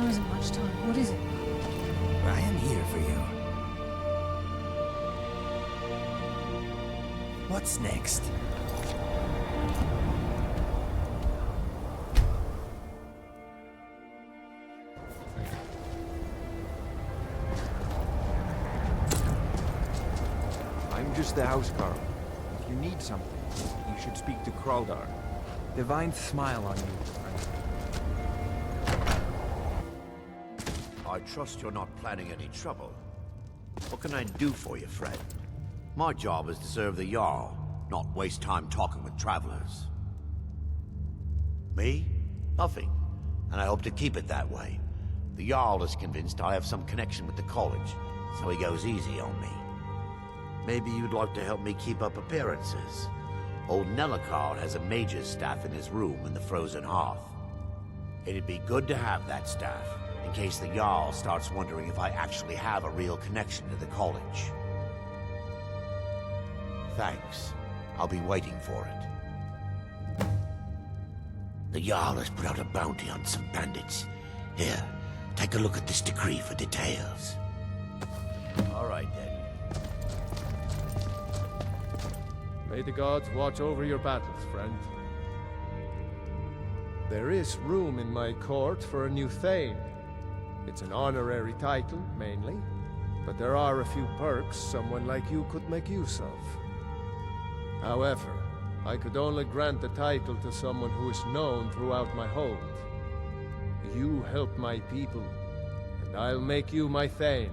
isn't much time. What is it? I am here for you. What's next? I'm just the housecarl. If you need something, you should speak to Kraldar. Divine smile on you, friend. I trust you're not planning any trouble. What can I do for you, friend? My job is to serve the Jarl, not waste time talking with travelers. Me? Nothing. And I hope to keep it that way. The Jarl is convinced I have some connection with the college, so he goes easy on me. Maybe you'd like to help me keep up appearances. Old Nellikard has a mage's staff in his room in the frozen hearth. It'd be good to have that staff, in case the Jarl starts wondering if I actually have a real connection to the college. Thanks. I'll be waiting for it. The Jarl has put out a bounty on some bandits. Here, take a look at this decree for details. All right, then. May the gods watch over your battles, friend. There is room in my court for a new Thane. It's an honorary title, mainly, but there are a few perks someone like you could make use of. However, I could only grant the title to someone who is known throughout my hold. You help my people, and I'll make you my Thane.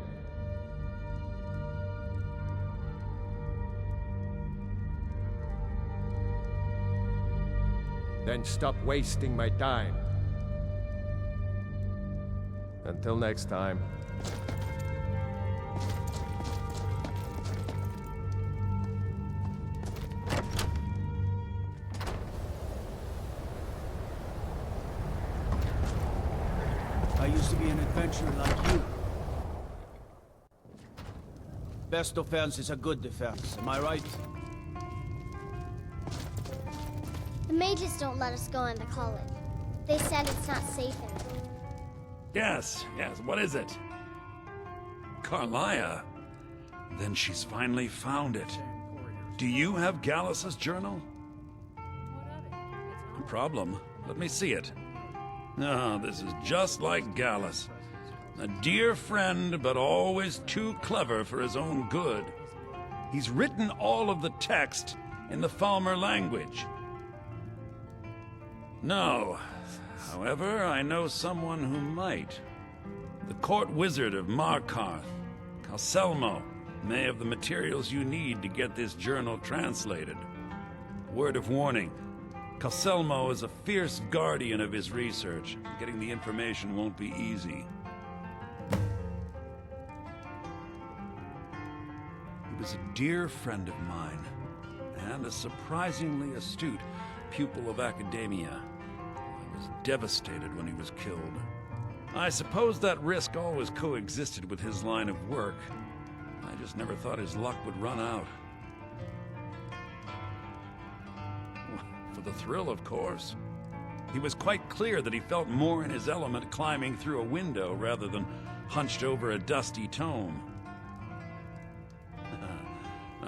Then stop wasting my time. Until next time. I used to be an adventurer like you. Best defense is a good defense, am I right? The mages don't let us go into college. They said it's not safe in there. Yes, what is it? Carlia? Then she's finally found it. Do you have Gallus's journal? No problem. Let me see it. Ah, this is just like Gallus. A dear friend, but always too clever for his own good. He's written all of the text in the Falmer language. No. However, I know someone who might. The court wizard of Markarth, Calselmo, may have the materials you need to get this journal translated. Word of warning, Calselmo is a fierce guardian of his research. Getting the information won't be easy. He was a dear friend of mine, and a surprisingly astute pupil of academia. I was devastated when he was killed. I suppose that risk always coexisted with his line of work. I just never thought his luck would run out. For the thrill, of course. He was quite clear that he felt more in his element climbing through a window rather than hunched over a dusty tome.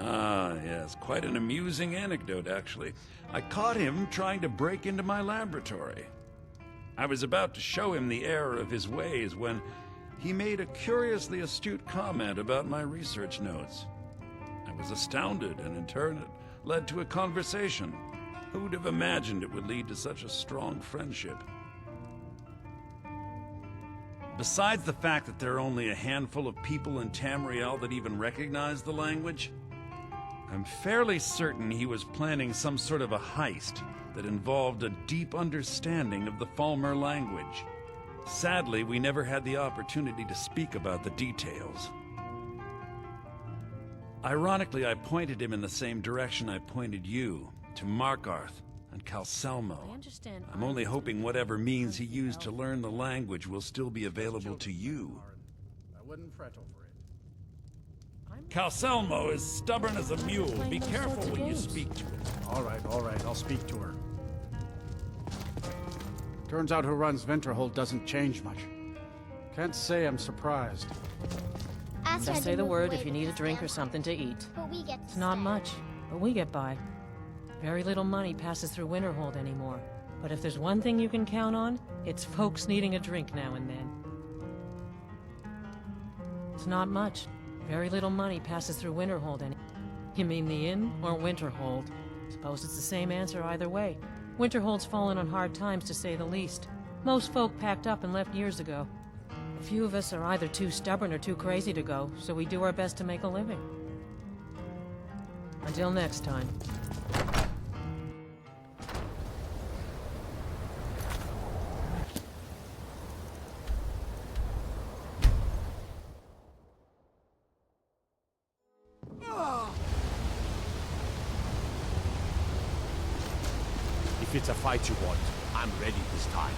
Ah, yes, quite an amusing anecdote, actually. I caught him trying to break into my laboratory. I was about to show him the error of his ways when he made a curiously astute comment about my research notes. I was astounded, and in turn it led to a conversation. Who'd have imagined it would lead to such a strong friendship? Besides the fact that there are only a handful of people in Tamriel that even recognize the language, I'm fairly certain he was planning some sort of a heist that involved a deep understanding of the Falmer language. Sadly, we never had the opportunity to speak about the details. Ironically, I pointed him in the same direction I pointed you, to Markarth and Calselmo. I'm only hoping whatever means he used to learn the language will still be available to you. I wouldn't fret over it. Calselmo is stubborn as a mule. Be careful when you speak to him. All right, I'll speak to her. Turns out who runs Venterhold doesn't change much. Can't say I'm surprised. Ask her Just to say the move word away if you need a because drink or they're something to eat. But we get to It's not stay. much, but we get by. Very little money passes through Winterhold anymore. But if there's one thing you can count on, it's folks needing a drink now and then. It's not much. Very little money passes through Winterhold any. You mean the inn or Winterhold? Suppose it's the same answer either way. Winterhold's fallen on hard times to say the least. Most folk packed up and left years ago. A few of us are either too stubborn or too crazy to go, so we do our best to make a living. Until next time. If it's a fight you want, I'm ready this time.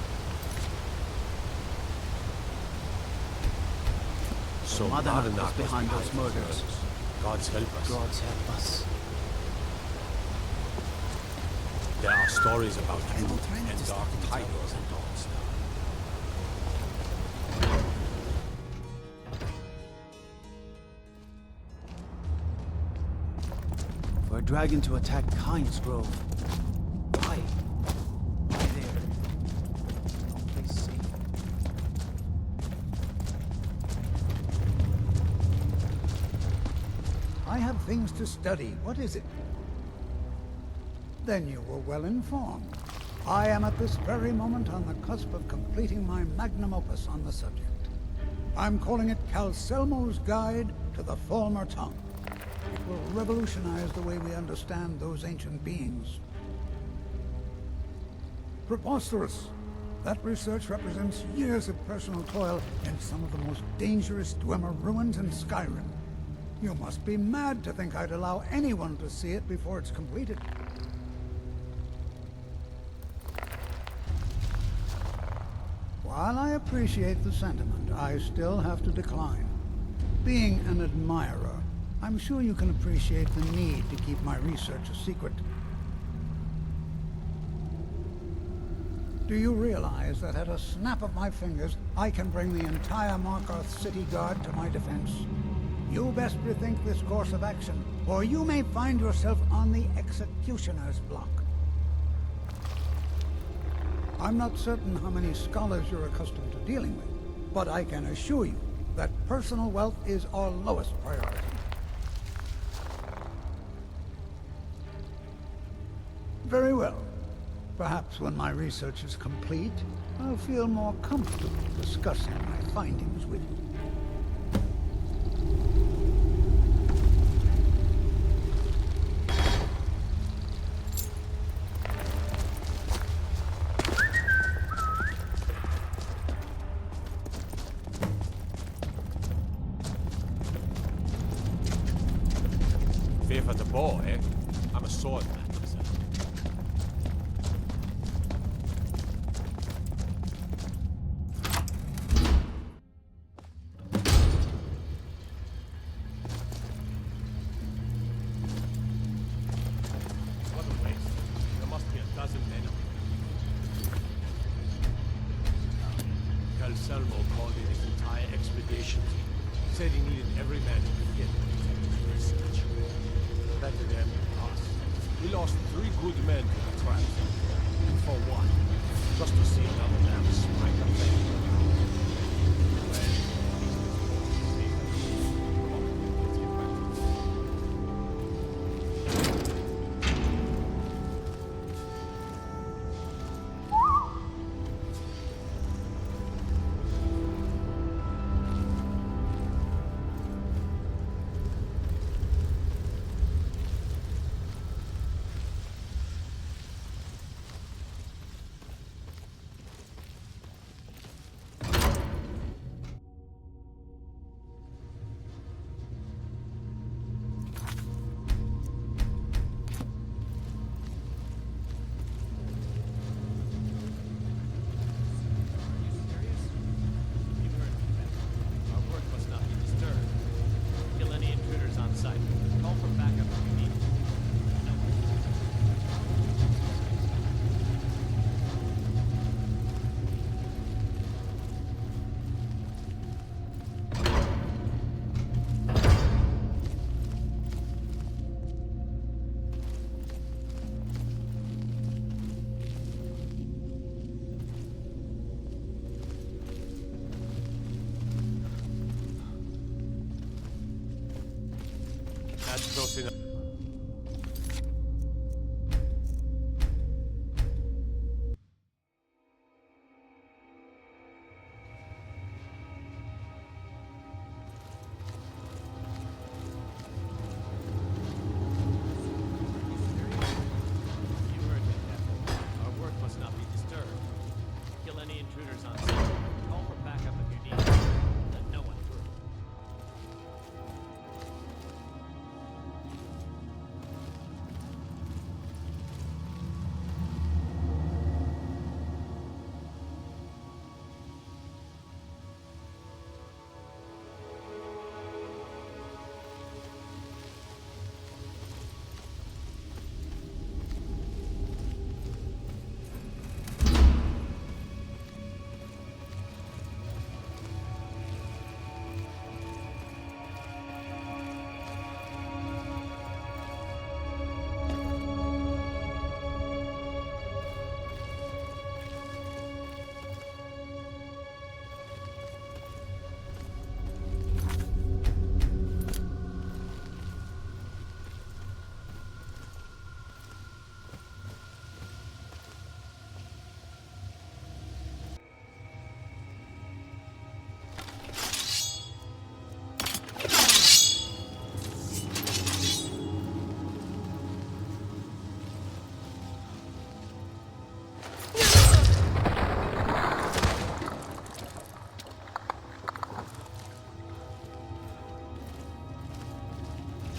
So Mother Mother was Knock was behind those murders. God's help us. Gods help us. There are stories about you will try not and to dark step into titles and all stuff. For a dragon to attack Kyne's Grove. Why? Why there? No place safe. I have things to study. What is it? Then you were well informed. I am at this very moment on the cusp of completing my magnum opus on the subject. I'm calling it Calcelmo's Guide to the Falmer Tongue. It will revolutionize the way we understand those ancient beings. Preposterous! That research represents years of personal toil in some of the most dangerous Dwemer ruins in Skyrim. You must be mad to think I'd allow anyone to see it before it's completed. While I appreciate the sentiment, I still have to decline. Being an admirer, I'm sure you can appreciate the need to keep my research a secret. Do you realize that at a snap of my fingers, I can bring the entire Markarth City Guard to my defense? You best rethink this course of action, or you may find yourself on the executioner's block. I'm not certain how many scholars you're accustomed to dealing with, but I can assure you that personal wealth is our lowest priority. Very well. Perhaps when my research is complete, I'll feel more comfortable discussing my findings with you. Fear for the bow, eh? I'm a swordman myself. What a waste. There must be a dozen men up here. Calcelmo called in his entire expedition team. Said he needed every man he could get to protect his research. Better them than us. We lost 3 good men to the trap. And for what? Just to see another damn smack up there. That's close enough. You heard me, Captain. Our work must not be disturbed. Kill any intruders on site. Call for backup if you need it. Let no one through.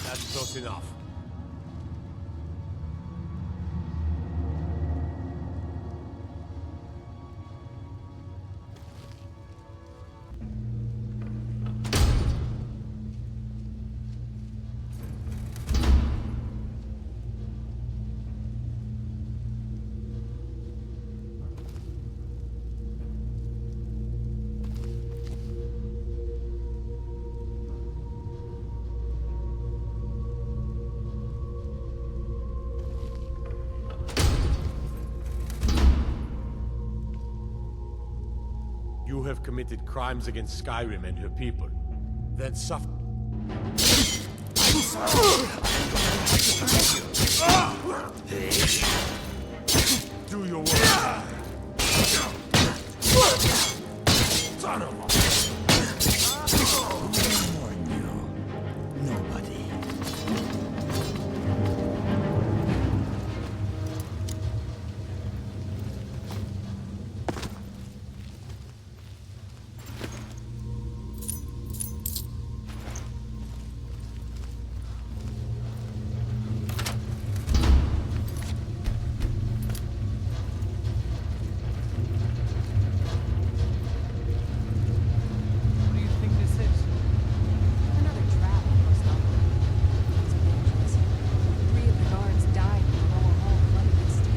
That's close enough. You have committed crimes against Skyrim and her people. Then suffer. Do your work. Son of a... Nobody. What do you think this is? Another trap, most likely. It's dangerous. 3 of the guards died in the lower hall flooded with steel.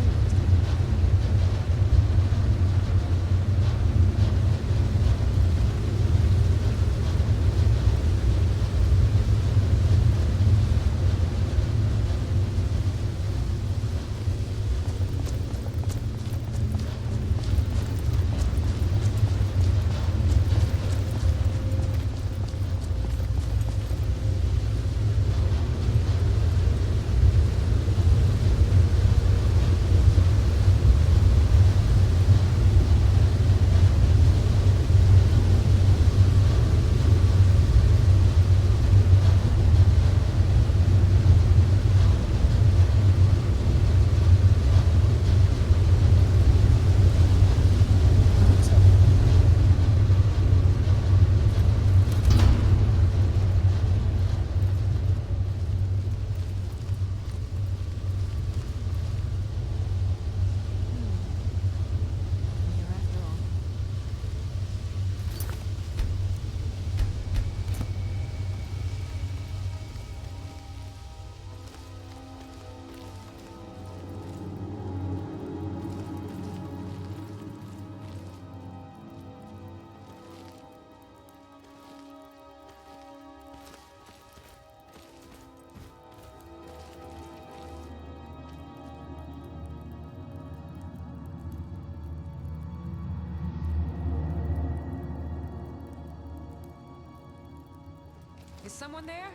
Here after all. Is someone there?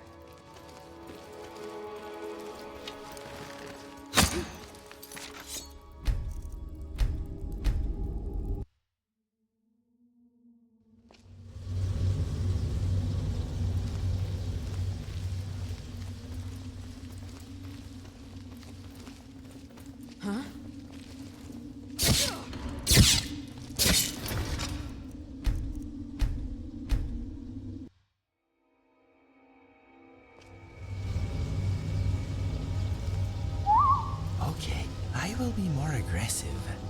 aggressive.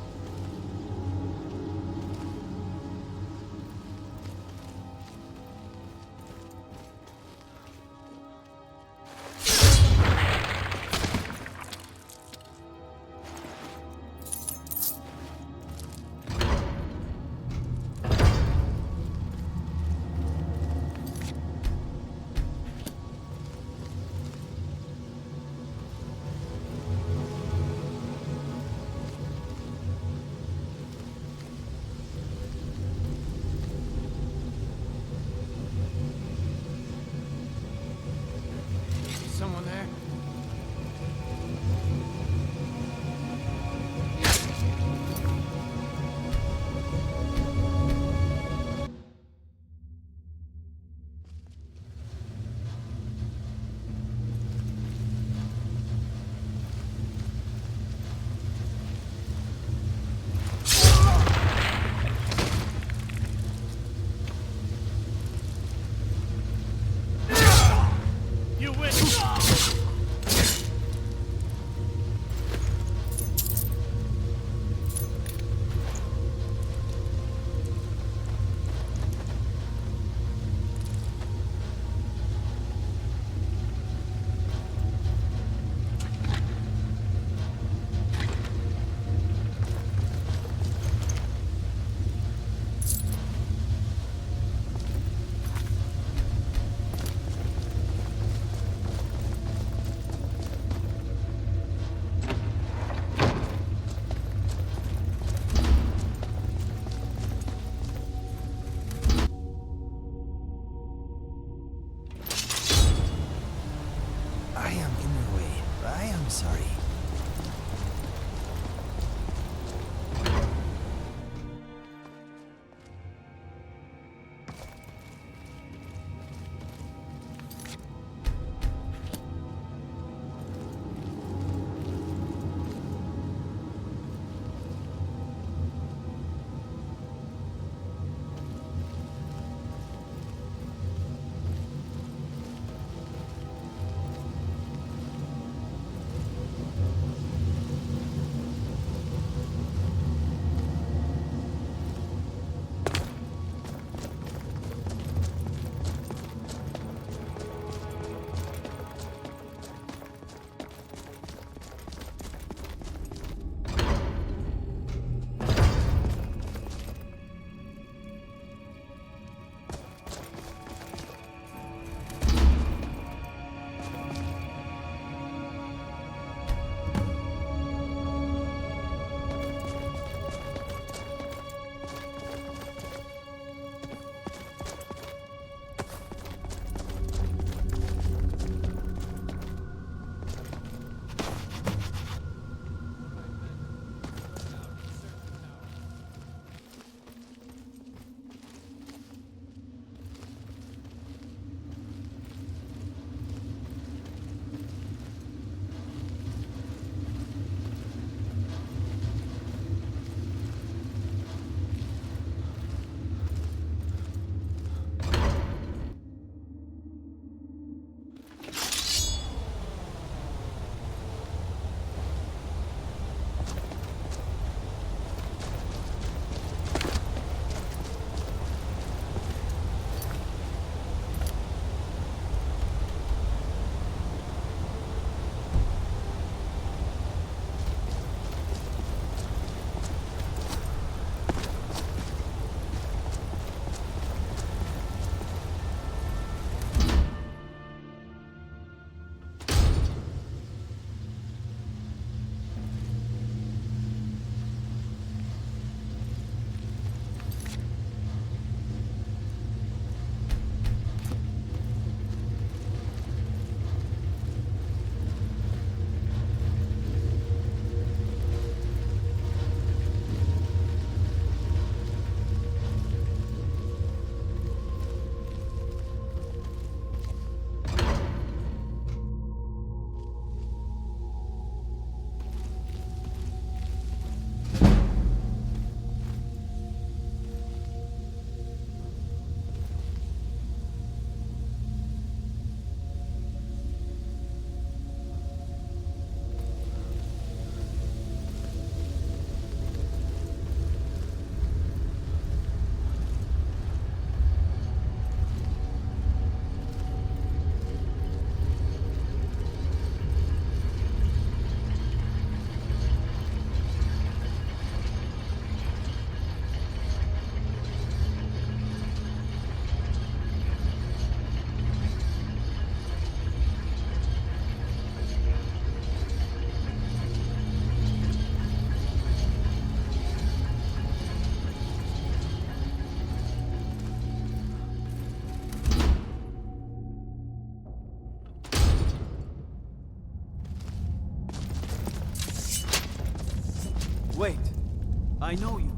I know you.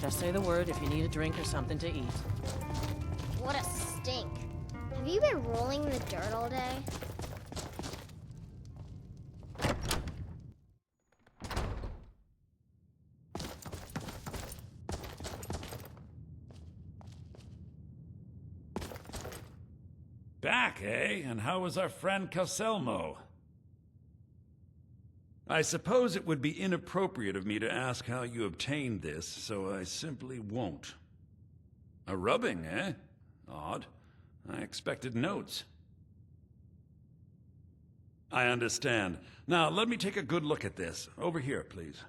Just say the word if you need a drink or something to eat. What a stink. Have you been rolling in the dirt all day? Back, eh? And how was our friend Calselmo? I suppose it would be inappropriate of me to ask how you obtained this, so I simply won't. A rubbing, eh? Odd. I expected notes. I understand. Now, let me take a good look at this. Over here, please.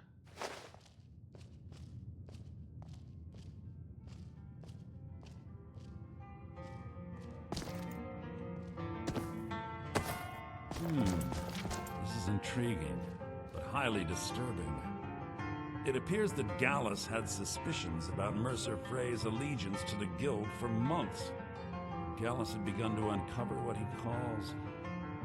This is intriguing, but highly disturbing. It appears that Gallus had suspicions about Mercer Frey's allegiance to the Guild for months. Gallus had begun to uncover what he calls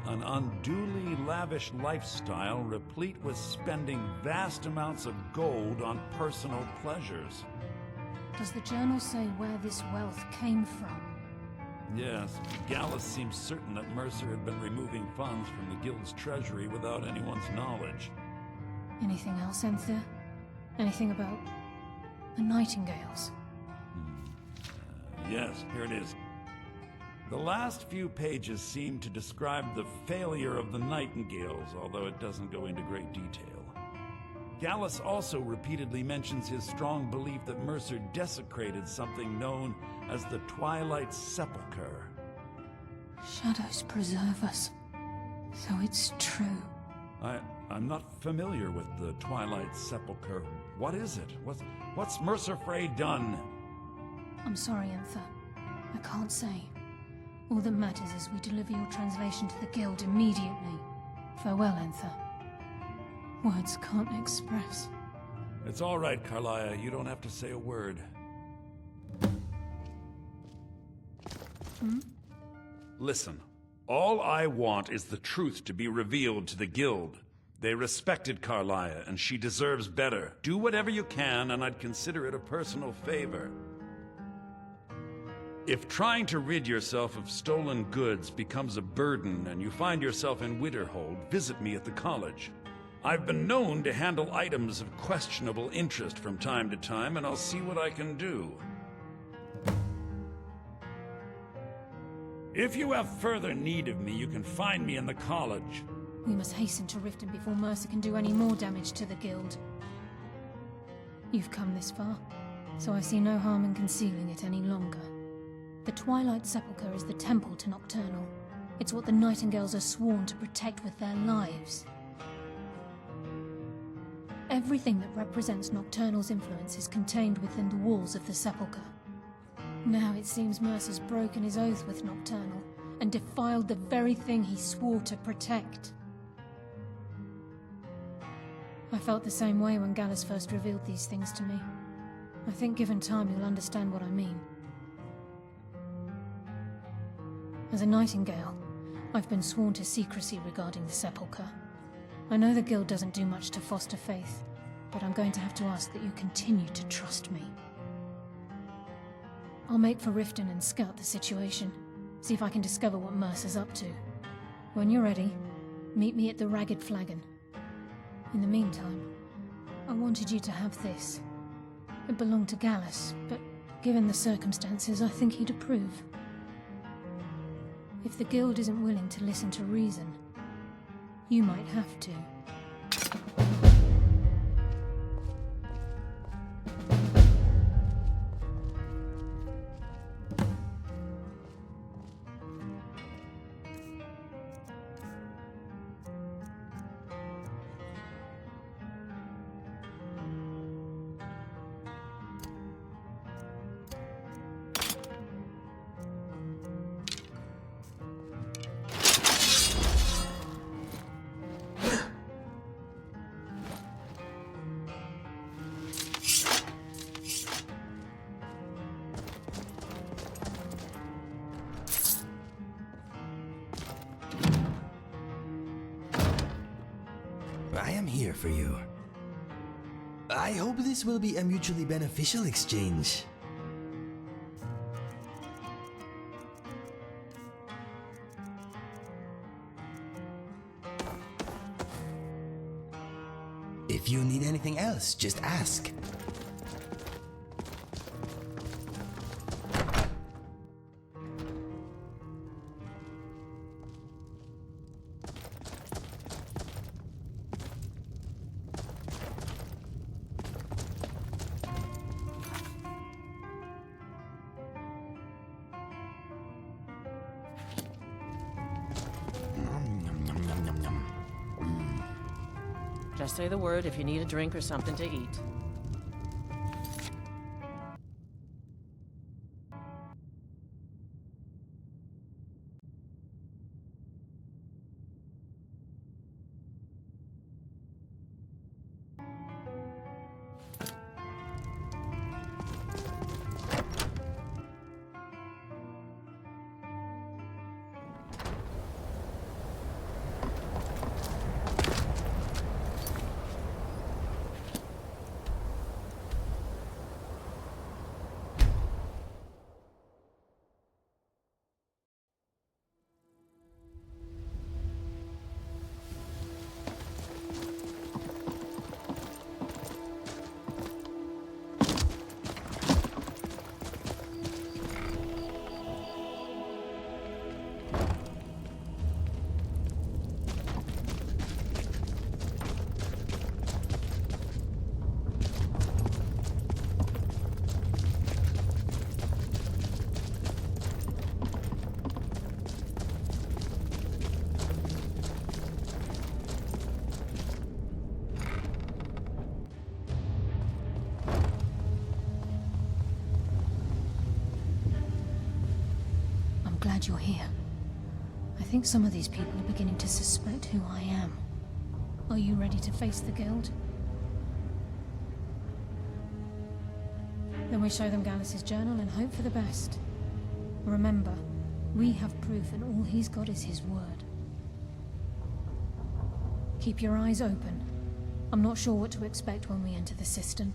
an unduly lavish lifestyle replete with spending vast amounts of gold on personal pleasures. Does the journal say where this wealth came from? Yes, Gallus seems certain that Mercer had been removing funds from the Guild's treasury without anyone's knowledge. Anything else, Enthir? Anything about the Nightingales? Yes, here it is. The last few pages seem to describe the failure of the Nightingales, although it doesn't go into great detail. Gallus also repeatedly mentions his strong belief that Mercer desecrated something known as the Twilight Sepulchre. Shadows preserve us. So it's true. I'm not familiar with the Twilight Sepulchre. What is it? What's Mercer Frey done? I'm sorry, Enthir. I can't say. All that matters is we deliver your translation to the Guild immediately. Farewell, Enthir. Words can't express. It's all right, Carlia. You don't have to say a word. Listen, all I want is the truth to be revealed to the Guild. They respected Carlia, and she deserves better. Do whatever you can, and I'd consider it a personal favor. If trying to rid yourself of stolen goods becomes a burden and you find yourself in Winterhold, visit me at the college. I've been known to handle items of questionable interest from time to time, and I'll see what I can do. If you have further need of me, you can find me in the college. We must hasten to Riften before Mercer can do any more damage to the Guild. You've come this far, so I see no harm in concealing it any longer. The Twilight Sepulchre is the temple to Nocturnal. It's what the Nightingales are sworn to protect with their lives. Everything that represents Nocturnal's influence is contained within the walls of the Sepulchre. Now it seems Mercer's broken his oath with Nocturnal and defiled the very thing he swore to protect. I felt the same way when Gallus first revealed these things to me. I think given time you'll understand what I mean. As a Nightingale, I've been sworn to secrecy regarding the Sepulchre. I know the Guild doesn't do much to foster faith, but I'm going to have to ask that you continue to trust me. I'll make for Riften and scout the situation, see if I can discover what Mercer's up to. When you're ready, meet me at the Ragged Flagon. In the meantime, I wanted you to have this. It belonged to Gallus, but given the circumstances, I think he'd approve. If the Guild isn't willing to listen to reason, you might have to. I am here for you. I hope this will be a mutually beneficial exchange. If you need anything else, just ask. Just say the word if you need a drink or something to eat. Glad you're here. I think some of these people are beginning to suspect who I am. Are you ready to face the Guild? Then we show them Gallus's journal and hope for the best. Remember, we have proof and all he's got is his word. Keep your eyes open. I'm not sure what to expect when we enter the cistern.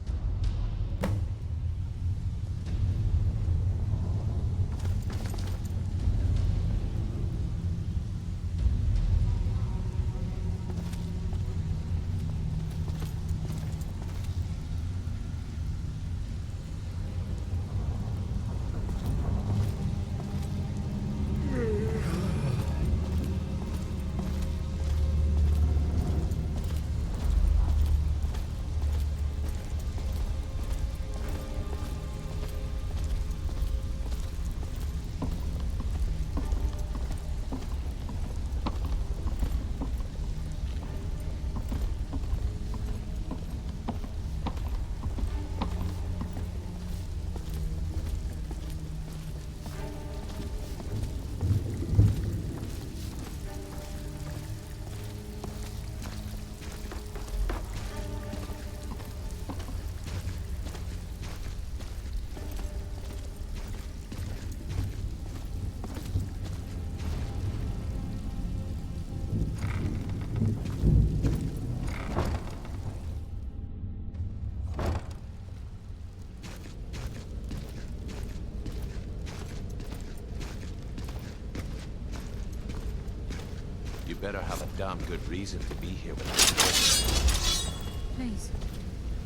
You better have a damn good reason to be here without me. Please,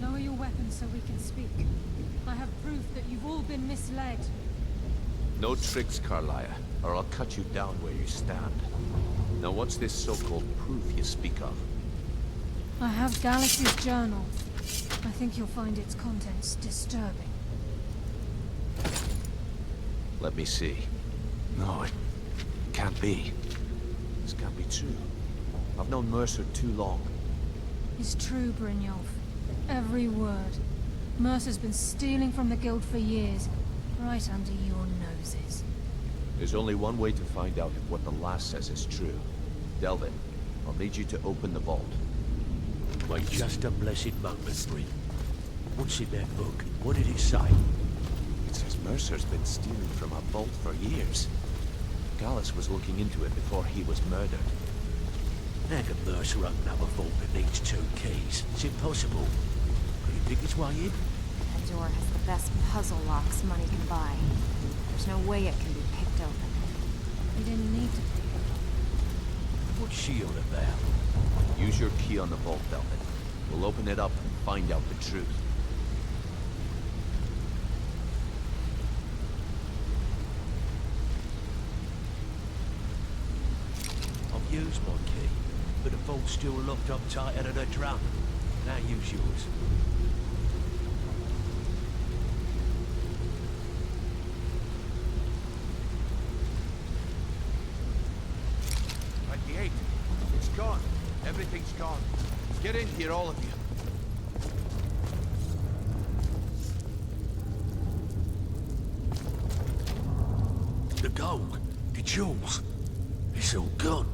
lower your weapons so we can speak. I have proof that you've all been misled. No tricks, Carlia, or I'll cut you down where you stand. Now what's this so-called proof you speak of? I have Gallus's journal. I think you'll find its contents disturbing. Let me see. No, it can't be. This can't be true. I've known Mercer too long. It's true, Brynjolf. Every word. Mercer's been stealing from the Guild for years, right under your noses. There's only one way to find out if what the lass says is true. Delvin, I'll need you to open the vault. Wait just a blessed moment, Bryn. What's in that book? What did it say? It says Mercer's been stealing from a vault for years. Gallus was looking into it before he was murdered. How can Mercer open up a vault that needs It's impossible. Could he pick his way in? That door has the best puzzle locks money can buy. There's no way it can be picked open. You didn't need to. What's she on about? Use your key on the vault, Delvin. We'll open it up and find out the truth. I've used my key, but the vault's still locked up tighter than a drum. Now use yours. At the 8. It's gone. Everything's gone. Get in here, all of you. The gold, the jewels, it's all gone.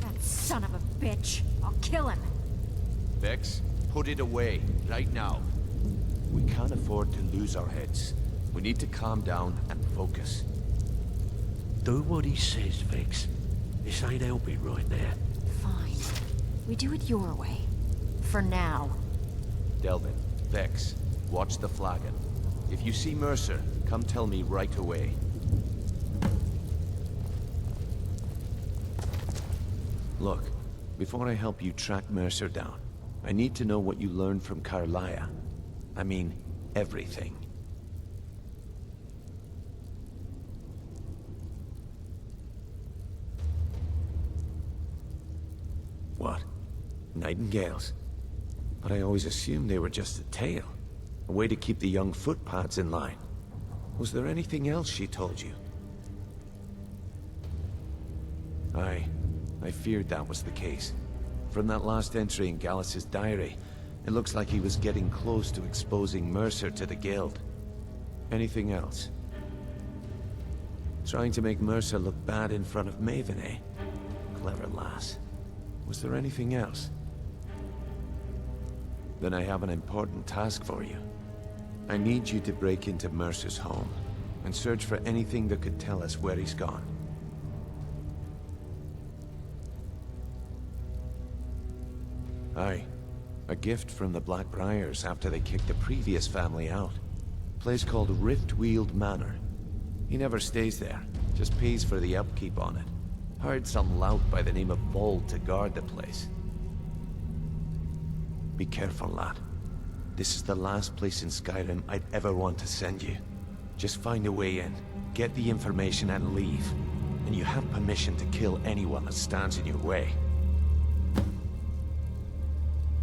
That son of a bitch. I'll kill him. Vex, put it away, right now. We can't afford to lose our heads. We need to calm down and focus. Do what he says, Vex. This ain't helping right now. Fine. We do it your way. For now. Delvin, Vex, watch the flagon. If you see Mercer, come tell me right away. Look, before I help you track Mercer down, I need to know what you learned from Carlia. I mean, everything. What? Nightingales? But I always assumed they were just a tale. A way to keep the young footpads in line. Was there anything else she told you? I feared that was the case. From that last entry in Gallus's diary, it looks like he was getting close to exposing Mercer to the Guild. Anything else? Trying to make Mercer look bad in front of Maven, eh? Clever lass. Was there anything else? Then I have an important task for you. I need you to break into Mercer's home and search for anything that could tell us where he's gone. Aye. A gift from the Blackbriars after they kicked the previous family out. Place called Riftweald Manor. He never stays there, just pays for the upkeep on it. Hired some lout by the name of Vold to guard the place. Be careful, lad. This is the last place in Skyrim I'd ever want to send you. Just find a way in, get the information and leave. And you have permission to kill anyone that stands in your way.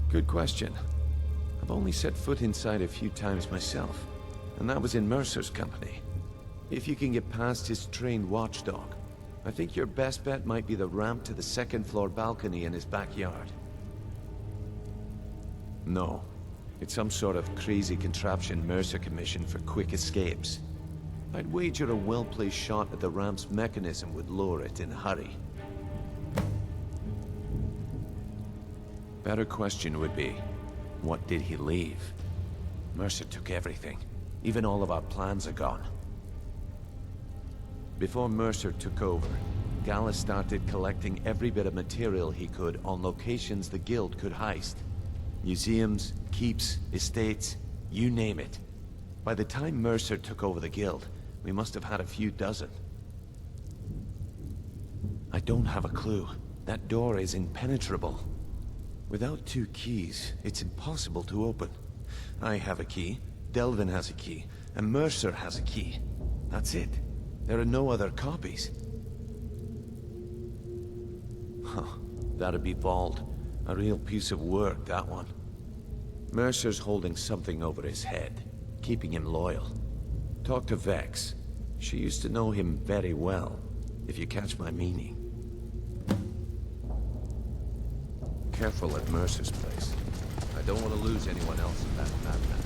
Good question. I've only set foot inside a few times myself, and that was in Mercer's company. If you can get past his trained watchdog, I think your best bet might be the ramp to the second-floor balcony in his backyard. No, it's some sort of crazy contraption Mercer commissioned for quick escapes. I'd wager a well-placed shot at the ramp's mechanism would lower it in a hurry. Better question would be, what did he leave? Mercer took everything. Even all of our plans are gone. Before Mercer took over, Gallus started collecting every bit of material he could on locations the Guild could heist. Museums, keeps, estates, you name it. By the time Mercer took over the Guild, we must have had a few dozen. I don't have a clue. That door is impenetrable. Without 2 keys, it's impossible to open. I have a key, Delvin has a key, and Mercer has a key. That's it. There are no other copies. Huh. That'd be Vold. A real piece of work, that one. Mercer's holding something over his head, keeping him loyal. Talk to Vex. She used to know him very well, if you catch my meaning. Careful at Mercer's place. I don't want to lose anyone else in that madman.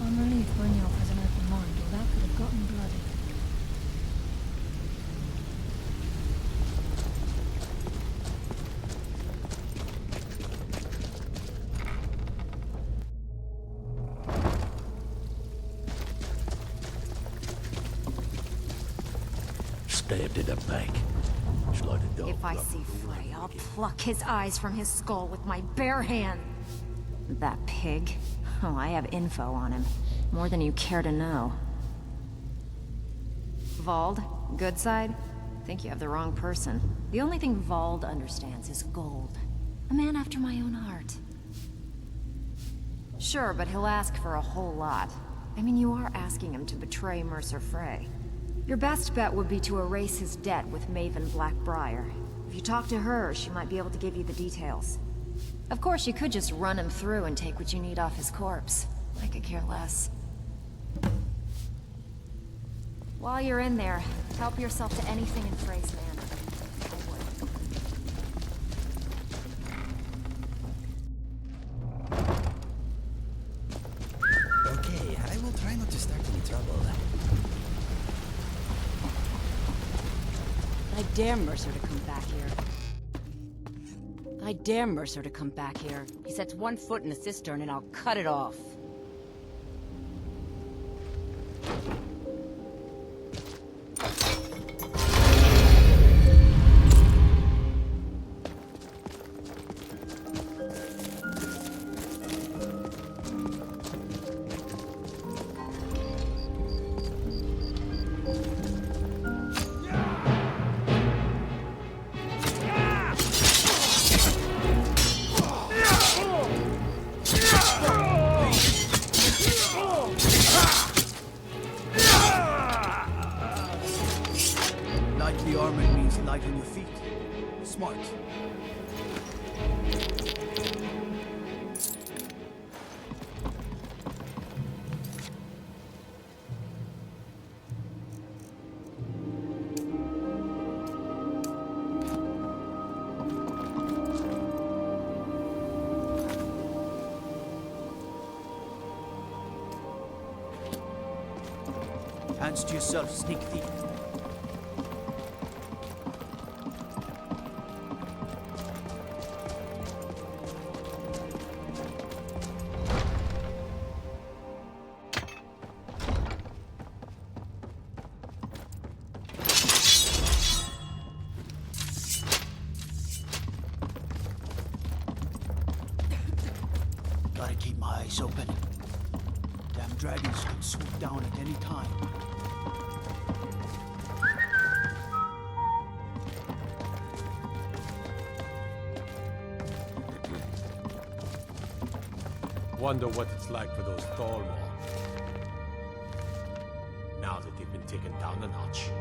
I'm relieved Brynjolf has an open mind, or that could have gotten bloody. stabbed in the back. It's like a dog. If I see Frey, I'll pluck his eyes from his skull with my bare hand. That pig? Oh, I have info on him. More than you care to know. Vald, good side? Think you have the wrong person. The only thing Vald understands is gold. A man after my own heart. Sure, but he'll ask for a whole lot. I mean, you are asking him to betray Mercer Frey. Your best bet would be to erase his debt with Maven Blackbriar. If you talk to her, she might be able to give you the details. Of course, you could just run him through and take what you need off his corpse. I could care less. While you're in there, help yourself to anything in Frey's manor. Okay, I will try not to start any trouble. I dare Mercer to come back here. I dare Mercer to come back here. He sets one foot in the cistern and I'll cut it off. Lightly armored means light on your feet. Smart. Hands to yourself, sneak thief. Gotta keep my eyes open. Damn dragons can swoop down at any time. Wonder what it's like for those Thalmor. Now that they've been taken down a notch.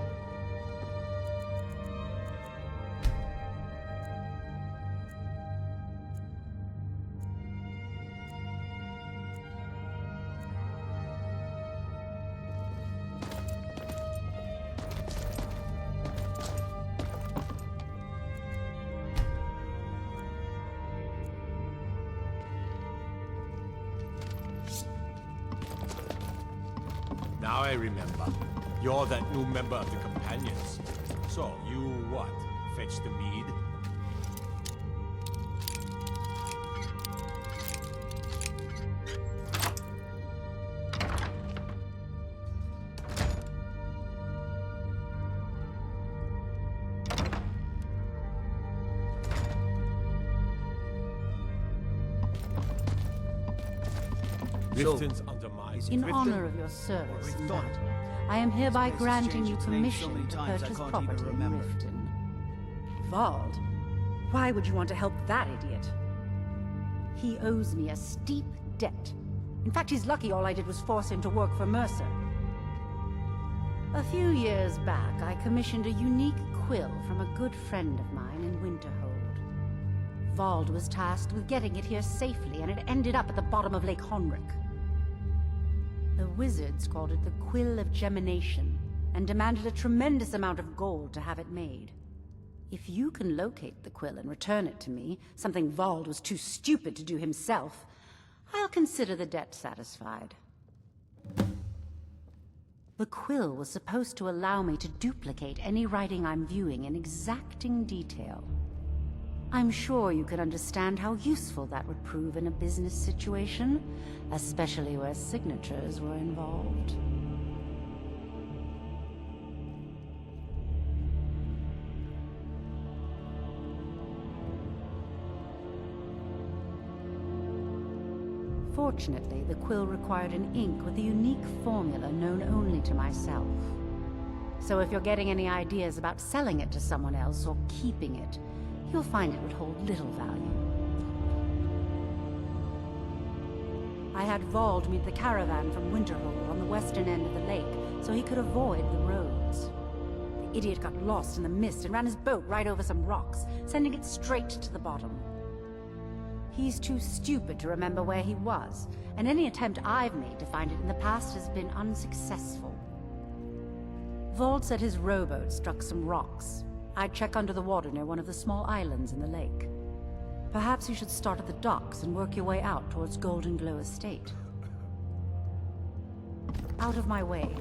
Now I remember. You're that new member of the Companions. So, you what? Fetch the mead? Riften's under my... In honor of your service and that, I am hereby granting you permission to purchase property in Riften. Vald? Why would you want to help that idiot? He owes me a steep debt. In fact, he's lucky all I did was force him to work for Mercer. A few years back, I commissioned a unique quill from a good friend of mine in Winterhold. Vald was tasked with getting it here safely, and it ended up at the bottom of Lake Honrick. The wizards called it the Quill of Gemination, and demanded a tremendous amount of gold to have it made. If you can locate the quill and return it to me, something Vald was too stupid to do himself, I'll consider the debt satisfied. The quill was supposed to allow me to duplicate any writing I'm viewing in exacting detail. I'm sure you can understand how useful that would prove in a business situation, especially where signatures were involved. Unfortunately, the quill required an ink with a unique formula known only to myself. So if you're getting any ideas about selling it to someone else or keeping it, you'll find it would hold little value. I had Vald meet the caravan from Winterhold on the western end of the lake, so he could avoid the roads. The idiot got lost in the mist and ran his boat right over some rocks, sending it straight to the bottom. He's too stupid to remember where he was, and any attempt I've made to find it in the past has been unsuccessful. Vald said his rowboat struck some rocks. I'd check under the water near one of the small islands in the lake. Perhaps you should start at the docks and work your way out towards Golden Glow Estate. Out of my way.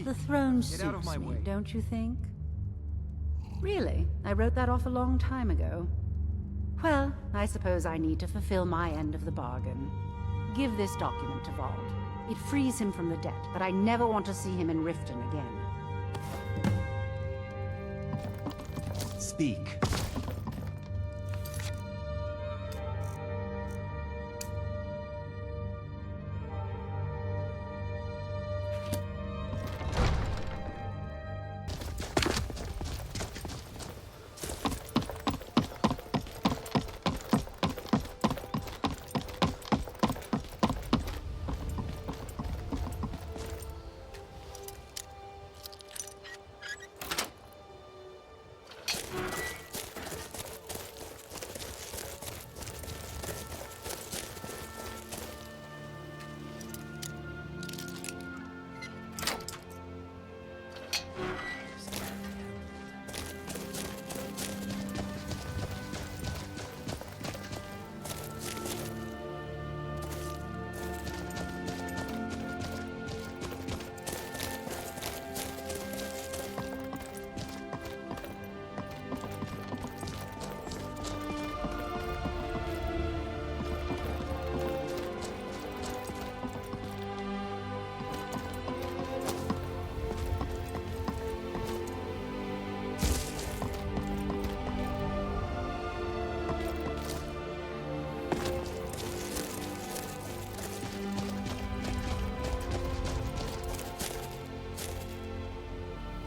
The throne Get out of suits my me, way. don't you think? Really? I wrote that off a long time ago. Well, I suppose I need to fulfill my end of the bargain. Give this document to Vald. It frees him from the debt, but I never want to see him in Riften again. Speak.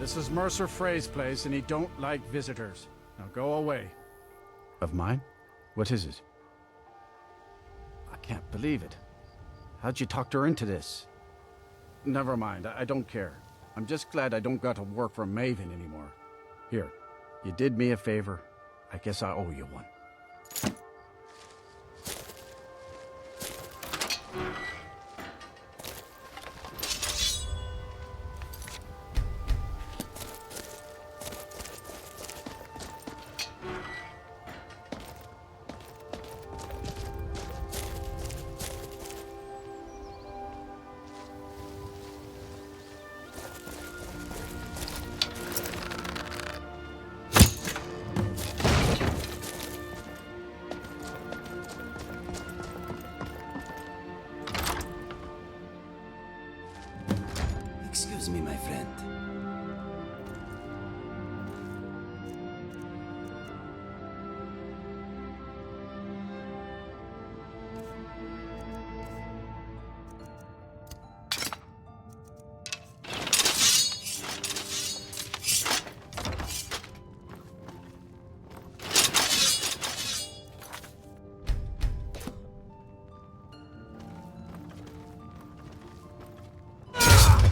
This is Mercer Frey's place, and he don't like visitors. Now go away. Of mine? What is it? I can't believe it. How'd you talk her into this? Never mind, I don't care. I'm just glad I don't got to work for Maven anymore. Here, you did me a favor. I guess I owe you one. Excuse me, my friend.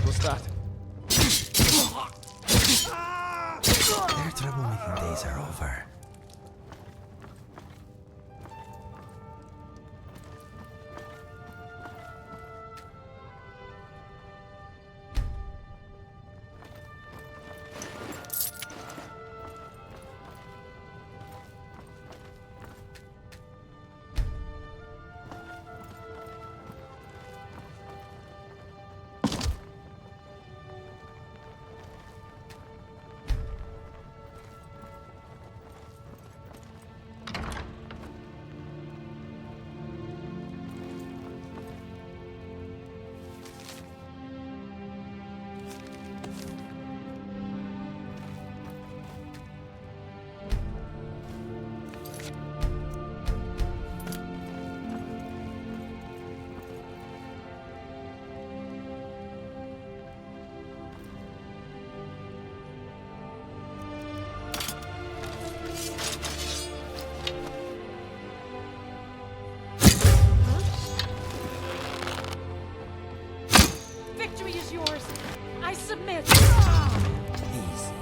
What's that? Their troublemaking days are over. Victory is yours. I submit. Easy.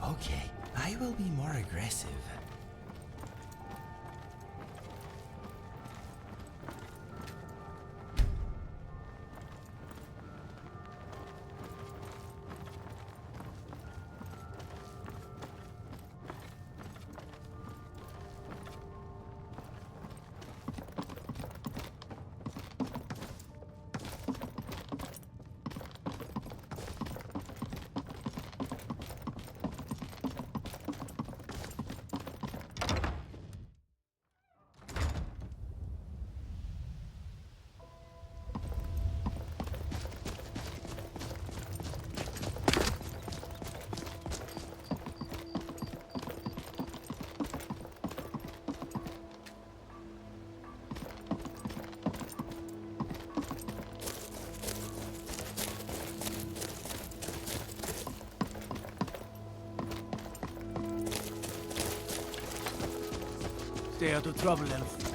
Okay, I will be more aggressive. stay out of trouble, Elf.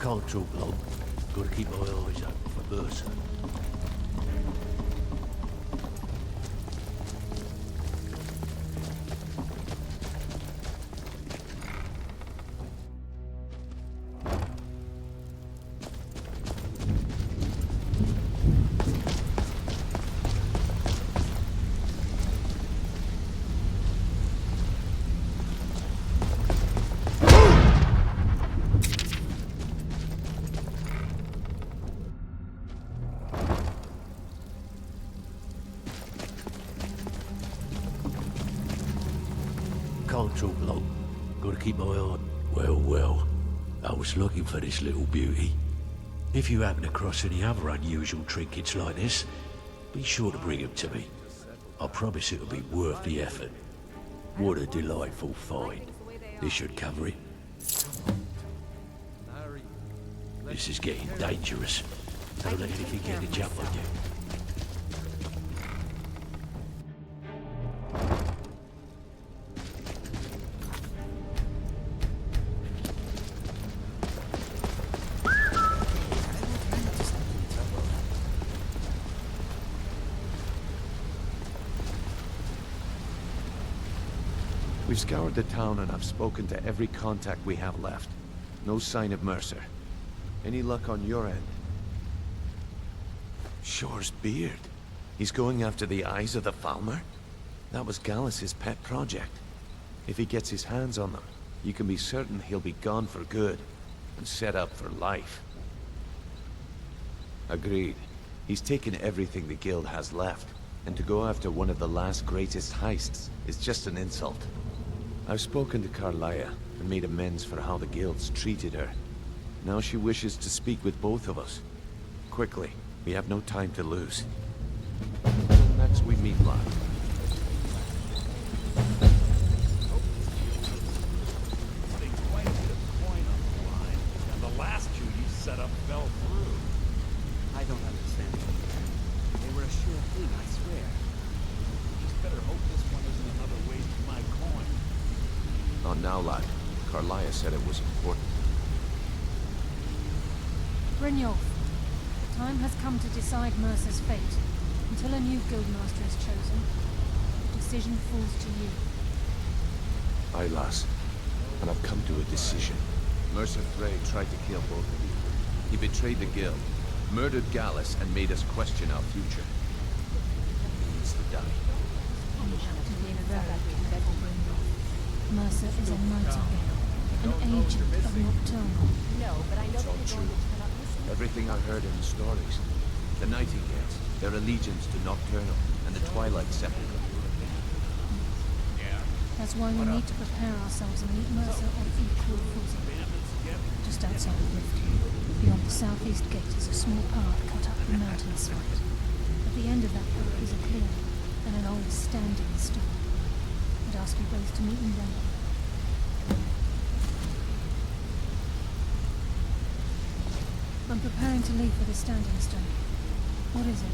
Control bloke. Gotta keep my eyes open for Mercer. talk long. Gotta keep my eye. Well, well. I was looking for this little beauty. If you happen across any other unusual trinkets like this, be sure to bring them to me. I promise it'll be worth the effort. What a delightful find. This should cover it. This is getting dangerous. Don't let anything get a jump on you. We've scoured the town and I've spoken to every contact we have left. No sign of Mercer. Any luck on your end? Shore's beard. He's going after the eyes of the Falmer? That was Gallus's pet project. If he gets his hands on them, you can be certain he'll be gone for good, and set up for life. Agreed. He's taken everything the Guild has left, and to go after one of the last greatest heists is just an insult. I've spoken to Carlia, and made amends for how the Guild's treated her. Now she wishes to speak with both of us. Quickly, we have no time to lose. Next we meet lad. Quite a bit of coin on the line, and the last two you set up fell through. I don't understand. They were a sure thing, I swear. Just better hope this one isn't another waste of my coin. Not now, lad. Carlia said it was important. Brynjolf, the time has come to decide Mercer's fate. Until a new guildmaster is chosen, the decision falls to you. Aye, lass. And I've come to a decision. Mercer Frey tried to kill both of you. He betrayed the Guild, murdered Gallus, and made us question our future. He needs to die. You have to be very careful, Brynjolf. Mercer is a Nightingale, an agent of Nocturnal. No, but I know that you're going to turn up listening. Everything I heard in the stories. The Nightingales, their allegiance to Nocturnal, and the Twilight Sepulchre. That's why we need to prepare ourselves and meet Mercer on equal footing. Just outside of Rift, beyond the southeast gate is a small path cut up the mountainside. At the end of that path is a clearing and an old standing stone. I'd ask you both to meet me there. I'm preparing to leave for the standing stone. What is it?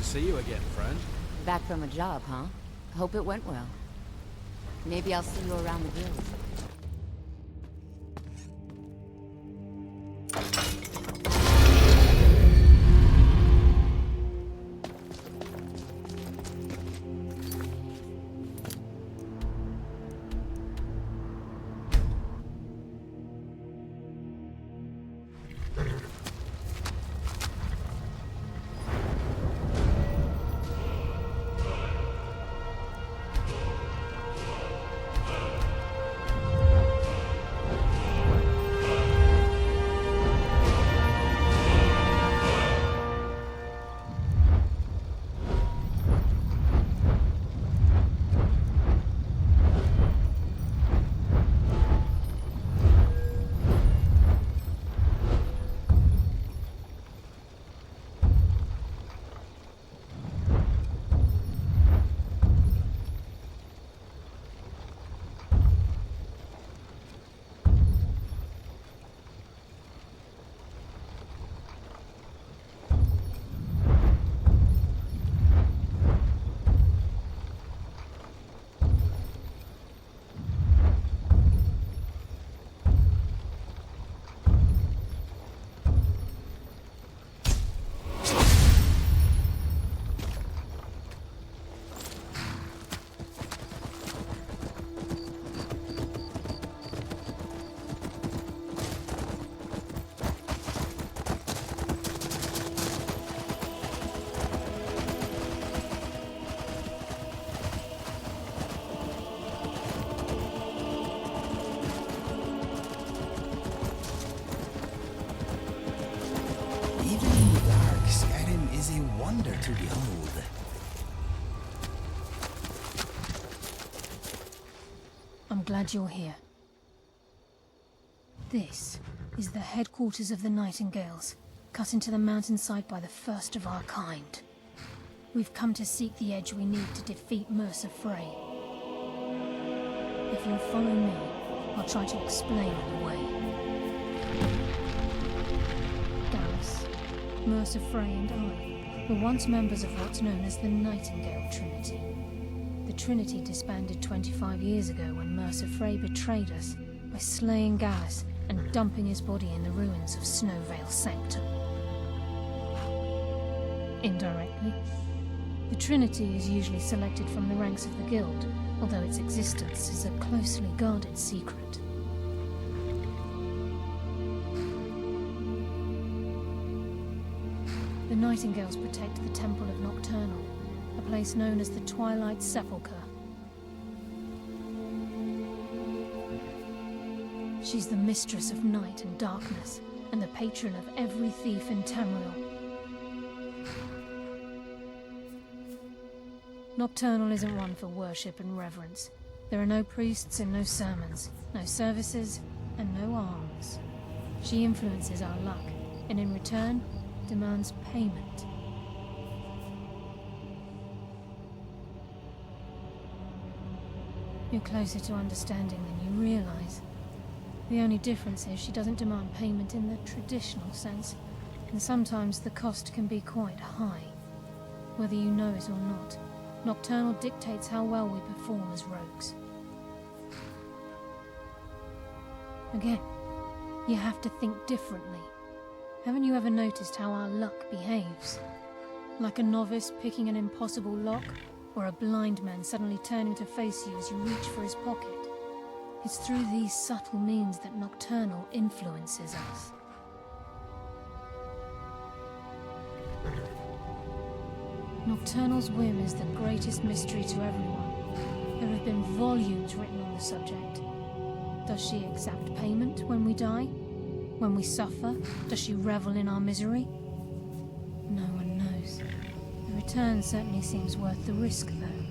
See you again, friend. Back from a job, huh? Hope it went well. Maybe I'll see you around the guild. is a wonder to behold. I'm glad you're here. This is the headquarters of the Nightingales, cut into the mountainside by the first of our kind. We've come to seek the edge we need to defeat Mercer Frey. If you'll follow me, I'll try to explain on the way. Dallas, Mercer Frey and I were once members of what's known as the Nightingale Trinity. The Trinity disbanded 25 years ago when Mercer Frey betrayed us by slaying Gallus and dumping his body in the ruins of Snowvale Sanctum. Indirectly, the Trinity is usually selected from the ranks of the Guild, although its existence is a closely guarded secret. The Nightingales protect the Temple of Nocturnal, a place known as the Twilight Sepulchre. She's the mistress of night and darkness, and the patron of every thief in Tamriel. Nocturnal isn't one for worship and reverence. There are no priests and no sermons, no services, and no alms. She influences our luck, and in return, demands payment. You're closer to understanding than you realize. The only difference is she doesn't demand payment in the traditional sense, and sometimes the cost can be quite high. Whether you know it or not, Nocturnal dictates how well we perform as rogues. Again, you have to think differently. Haven't you ever noticed how our luck behaves? Like a novice picking an impossible lock, or a blind man suddenly turning to face you as you reach for his pocket. It's through these subtle means that Nocturnal influences us. Nocturnal's whim is the greatest mystery to everyone. There have been volumes written on the subject. Does she exact payment when we die? When we suffer, does she revel in our misery? No one knows. The return certainly seems worth the risk, though.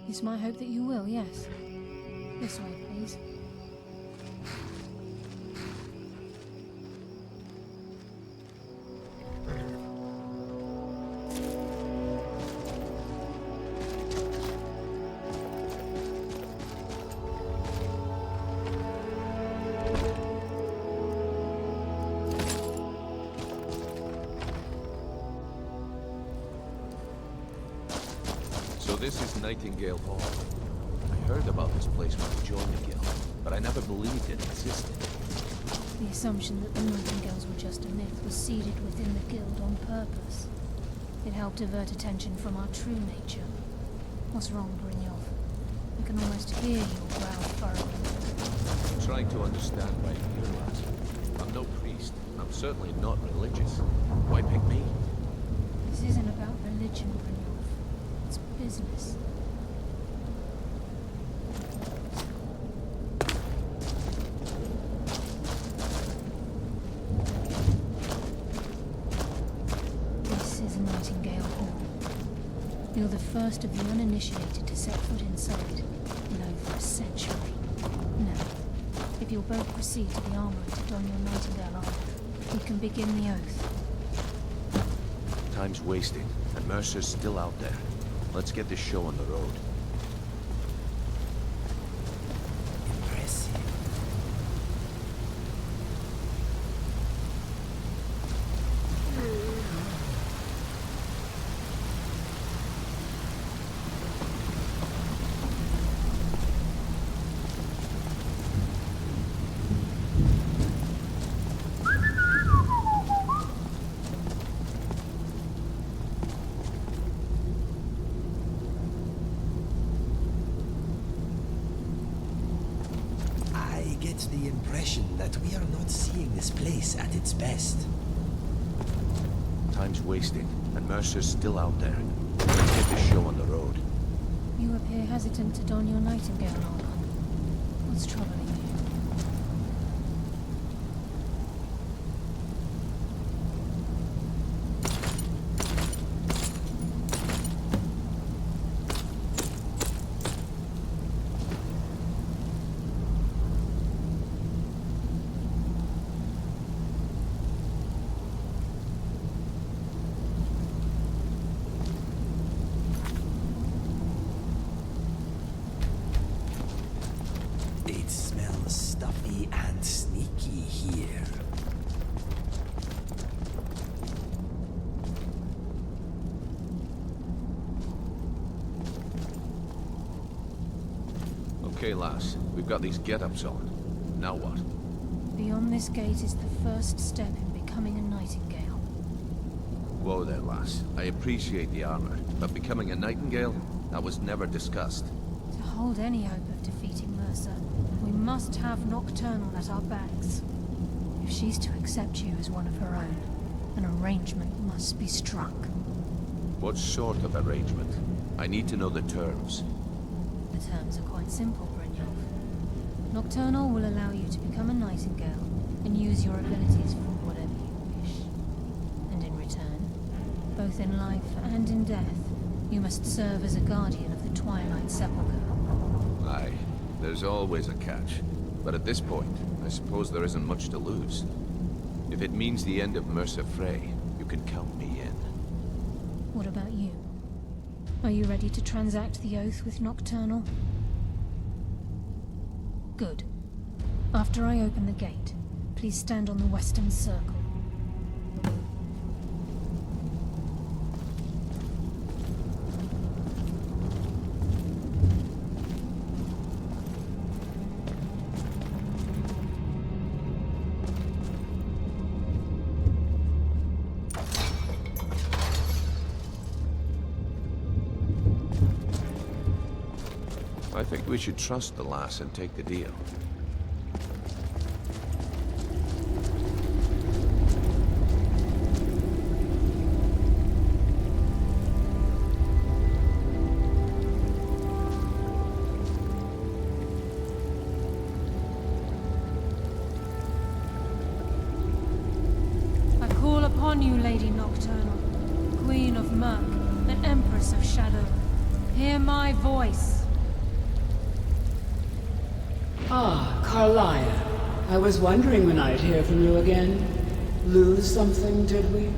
It's my hope that you will, yes. This way, please. So this is Nightingale Hall. I heard about this place when I joined the guild, but I never believed it existed. The assumption that the Nightingales were just a myth was seeded within the guild on purpose. It helped divert attention from our true nature. What's wrong, Brynjolf? I can almost hear your brow furrowing. I'm trying to understand why you're here, lads. I'm no priest. I'm certainly not religious. Why pick me? This isn't about religion, Brynjolf. It's business. This is Nightingale Hall. You're the first of the uninitiated to set foot inside in over a century. Now, if you'll both proceed to the armory to don your Nightingale armor, we can begin the oath. Time's wasting, and Mercer's still out there. Let's get this show on the road. Impressive. I get the impression that we are not seeing this place at its best. Time's wasting, and Mercer's still out there. Let's get this show on the road. You appear hesitant to don your Nightingale armor. What's troubling you? here. Okay, lass. We've got these get-ups on. Now what? Beyond this gate is the first step in becoming a Nightingale. Whoa there, lass. I appreciate the armor, but becoming a Nightingale? That was never discussed. To hold any hope of defeating Mercer, we must have Nocturnal at our backs. If she's to accept you as one of her own, an arrangement must be struck. What sort of arrangement? I need to know the terms. The terms are quite simple, Brynjolf. Nocturnal will allow you to become a Nightingale and use your abilities for whatever you wish. And in return, both in life and in death, you must serve as a guardian of the Twilight Sepulchre. Aye, there's always a catch. But at this point, I suppose there isn't much to lose. If it means the end of Mercer Frey, you can count me in. What about you? Are you ready to transact the oath with Nocturnal? Good. After I open the gate, please stand on the western circle. I think we should trust the lass and take the deal. I call upon you, Lady Nocturnal, Queen of Murk, and Empress of Shadow. Hear my voice. Ah, Carlia. I was wondering when I'd hear from you again. Lose something, did we?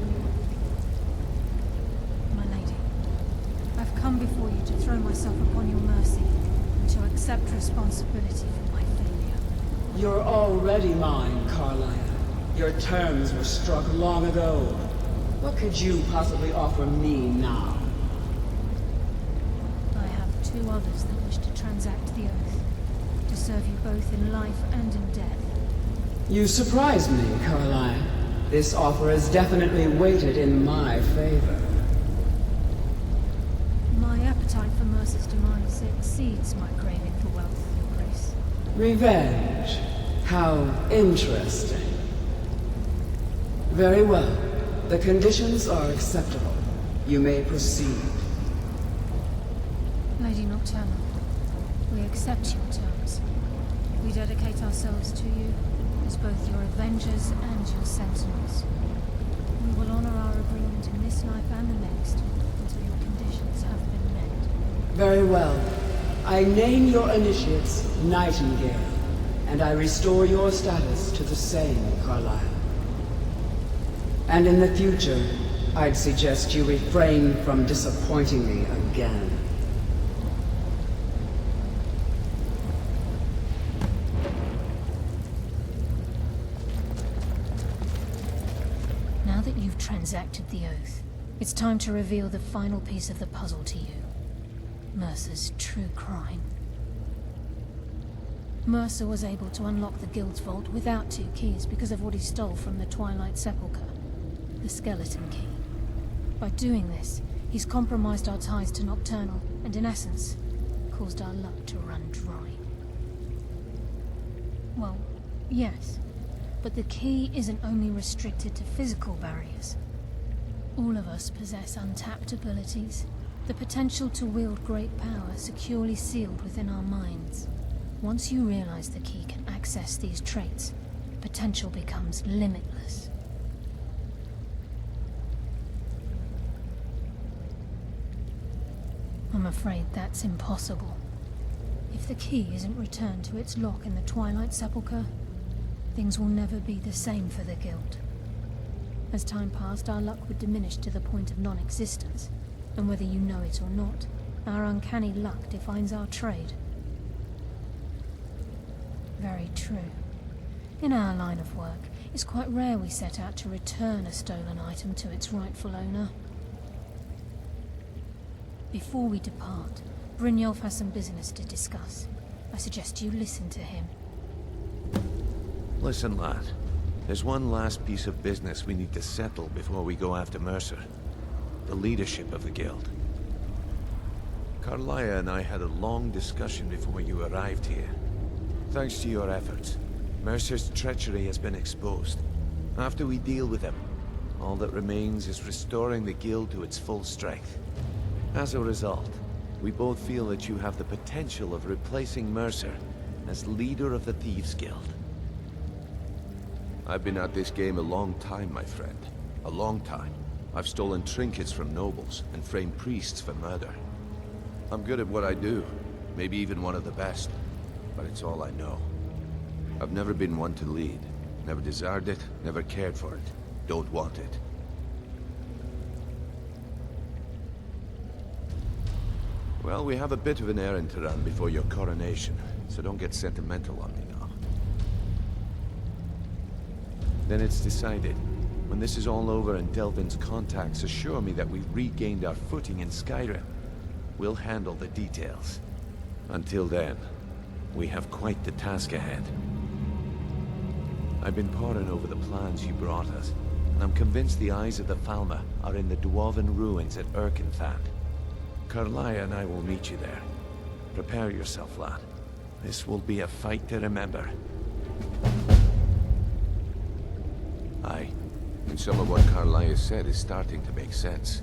My lady, I've come before you to throw myself upon your mercy, and to accept responsibility for my failure. You're already mine, Carlia. Your terms were struck long ago. What could you possibly offer me now? I have two others that wish to transact the oath. To serve you both in life and in death. You surprise me, Carlia. This offer is definitely weighted in my favor. My appetite for Mercer's demise exceeds my craving for wealth and grace. Revenge. How interesting. Very well. The conditions are acceptable. You may proceed. Lady Nocturnal, we accept your terms. We dedicate ourselves to you as both your avengers and your sentinels. We will honor our agreement in this life and the next until your conditions have been met. Very well. I name your initiates Nightingale, and I restore your status to the same, Carlisle. And in the future, I'd suggest you refrain from disappointing me again. Now that you've transacted the oath, it's time to reveal the final piece of the puzzle to you. Mercer's true crime. Mercer was able to unlock the Guild's vault without 2 keys because of what he stole from the Twilight Sepulchre. The skeleton key. By doing this, he's compromised our ties to Nocturnal, and in essence, caused our luck to run dry. Well, yes. But the key isn't only restricted to physical barriers. All of us possess untapped abilities, the potential to wield great power securely sealed within our minds. Once you realize the key can access these traits, potential becomes limitless. I'm afraid that's impossible. If the key isn't returned to its lock in the Twilight Sepulchre, things will never be the same for the Guild. As time passed, our luck would diminish to the point of non-existence, and whether you know it or not, our uncanny luck defines our trade. Very true. In our line of work, it's quite rare we set out to return a stolen item to its rightful owner. Before we depart, Brynjolf has some business to discuss. I suggest you listen to him. Listen, lad. There's one last piece of business we need to settle before we go after Mercer. The leadership of the guild. Carlia and I had a long discussion before you arrived here. Thanks to your efforts, Mercer's treachery has been exposed. After we deal with him, all that remains is restoring the guild to its full strength. As a result, we both feel that you have the potential of replacing Mercer as leader of the Thieves' Guild. I've been at this game a long time, my friend. A long time. I've stolen trinkets from nobles and framed priests for murder. I'm good at what I do, maybe even one of the best, but it's all I know. I've never been one to lead. Never desired it, never cared for it. Don't want it. Well, we have a bit of an errand to run before your coronation, so don't get sentimental on me now. Then it's decided. When this is all over and Delvin's contacts assure me that we've regained our footing in Skyrim, we'll handle the details. Until then, we have quite the task ahead. I've been poring over the plans you brought us, and I'm convinced the eyes of the Falmer are in the Dwarven ruins at Erkenthand. Carlia and I will meet you there. Prepare yourself, lad. This will be a fight to remember. Aye. And some of what Carlia said is starting to make sense.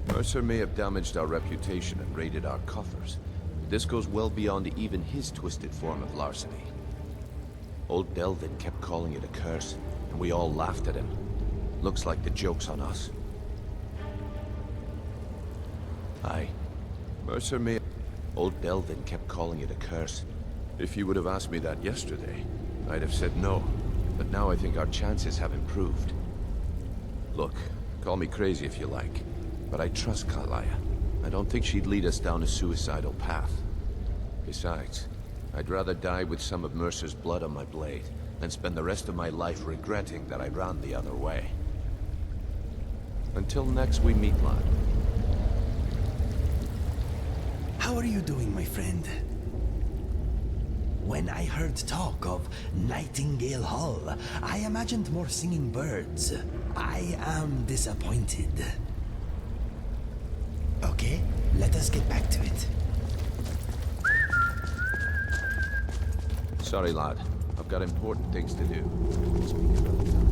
Mercer may have damaged our reputation and raided our coffers, but this goes well beyond even his twisted form of larceny. Old Delvin kept calling it a curse, and we all laughed at him. Looks like the joke's on us. Aye. Mercer may... Old Delvin kept calling it a curse. If you would have asked me that yesterday, I'd have said no. But now I think our chances have improved. Look, call me crazy if you like, but I trust Carlia. I don't think she'd lead us down a suicidal path. Besides, I'd rather die with some of Mercer's blood on my blade than spend the rest of my life regretting that I ran the other way. Until next we meet, lad. How are you doing, my friend? When I heard talk of Nightingale Hall, I imagined more singing birds. I am disappointed. Okay, let us get back to it. Sorry, lad. I've got important things to do. We'll speak another time.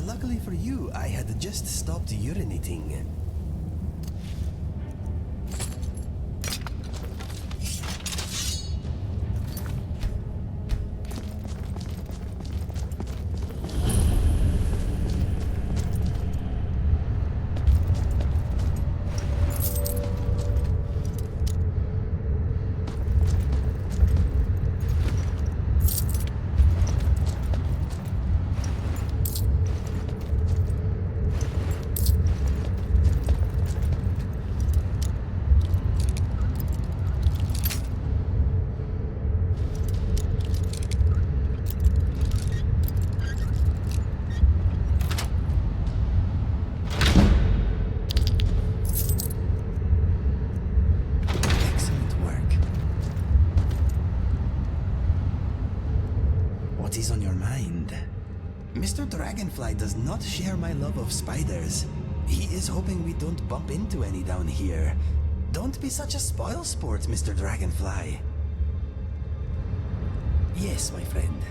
luckily for you, I had just stopped urinating. What is on your mind? Mr. Dragonfly does not share my love of spiders. He is hoping we don't bump into any down here. Don't be such a spoilsport, Mr. Dragonfly. Yes, my friend.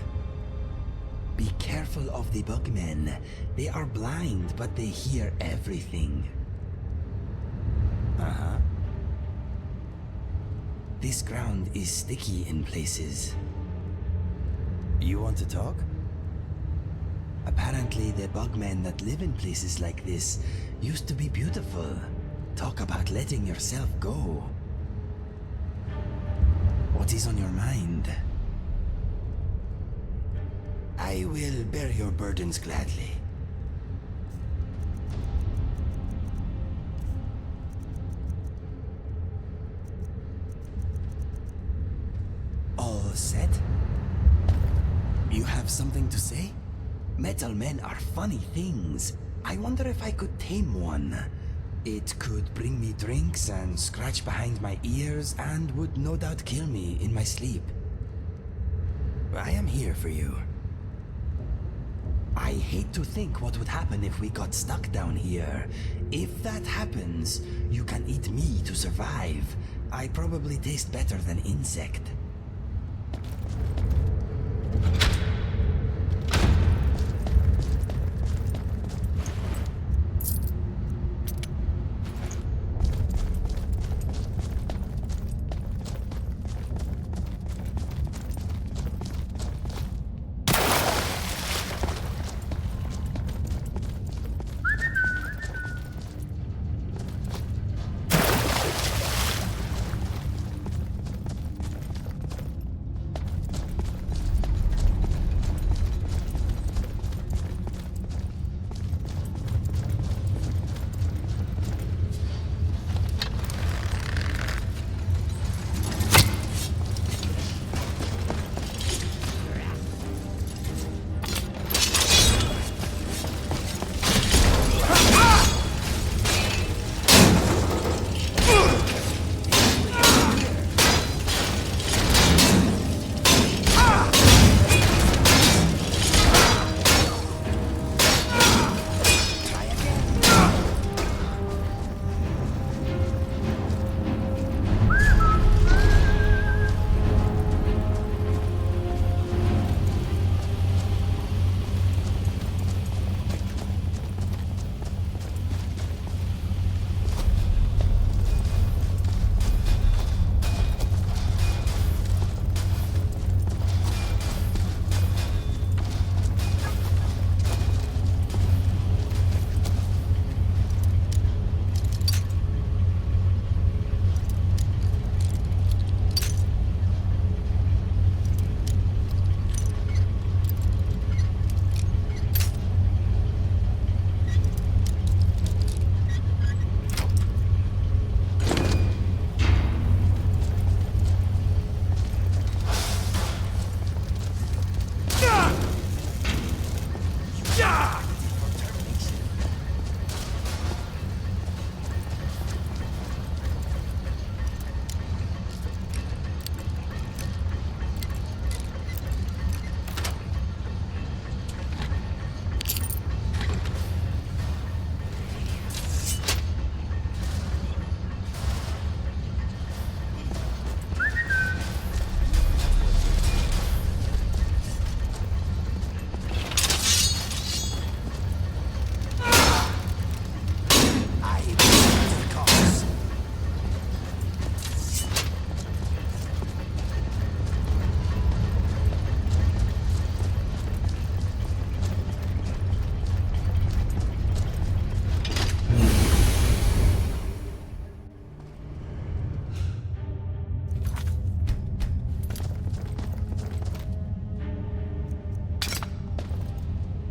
Be careful of the bugmen. They are blind, but they hear everything. Uh-huh. This ground is sticky in places. You want to talk? Apparently, the bugmen that live in places like this used to be beautiful. Talk about letting yourself go. What is on your mind? I will bear your burdens gladly. All set? You have something to say? Metal men are funny things. I wonder if I could tame one. It could bring me drinks and scratch behind my ears and would no doubt kill me in my sleep. I am here for you. I hate to think what would happen if we got stuck down here. If that happens, you can eat me to survive. I probably taste better than insect.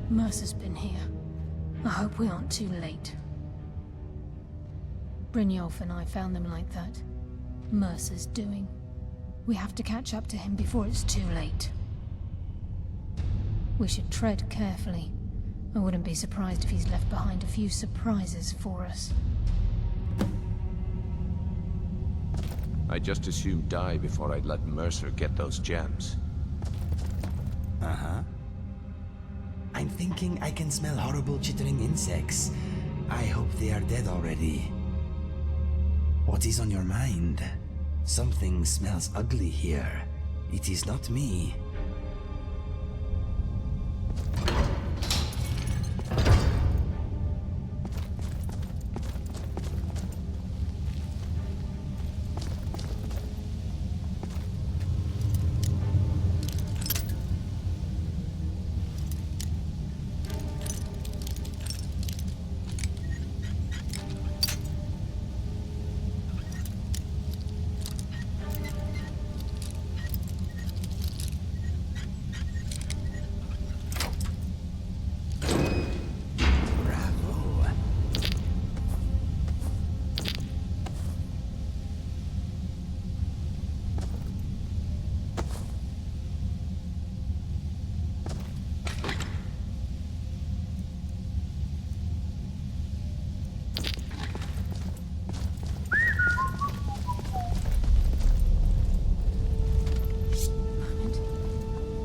Mercer's been here. I hope we aren't too late. Brynjolf and I found them like that. Mercer's doing. We have to catch up to him before it's too late. We should tread carefully. I wouldn't be surprised if he's left behind a few surprises for us. I'd just as soon die before I'd let Mercer get those gems. Uh-huh. I'm thinking I can smell horrible chittering insects. I hope they are dead already. What is on your mind? Something smells ugly here. It is not me.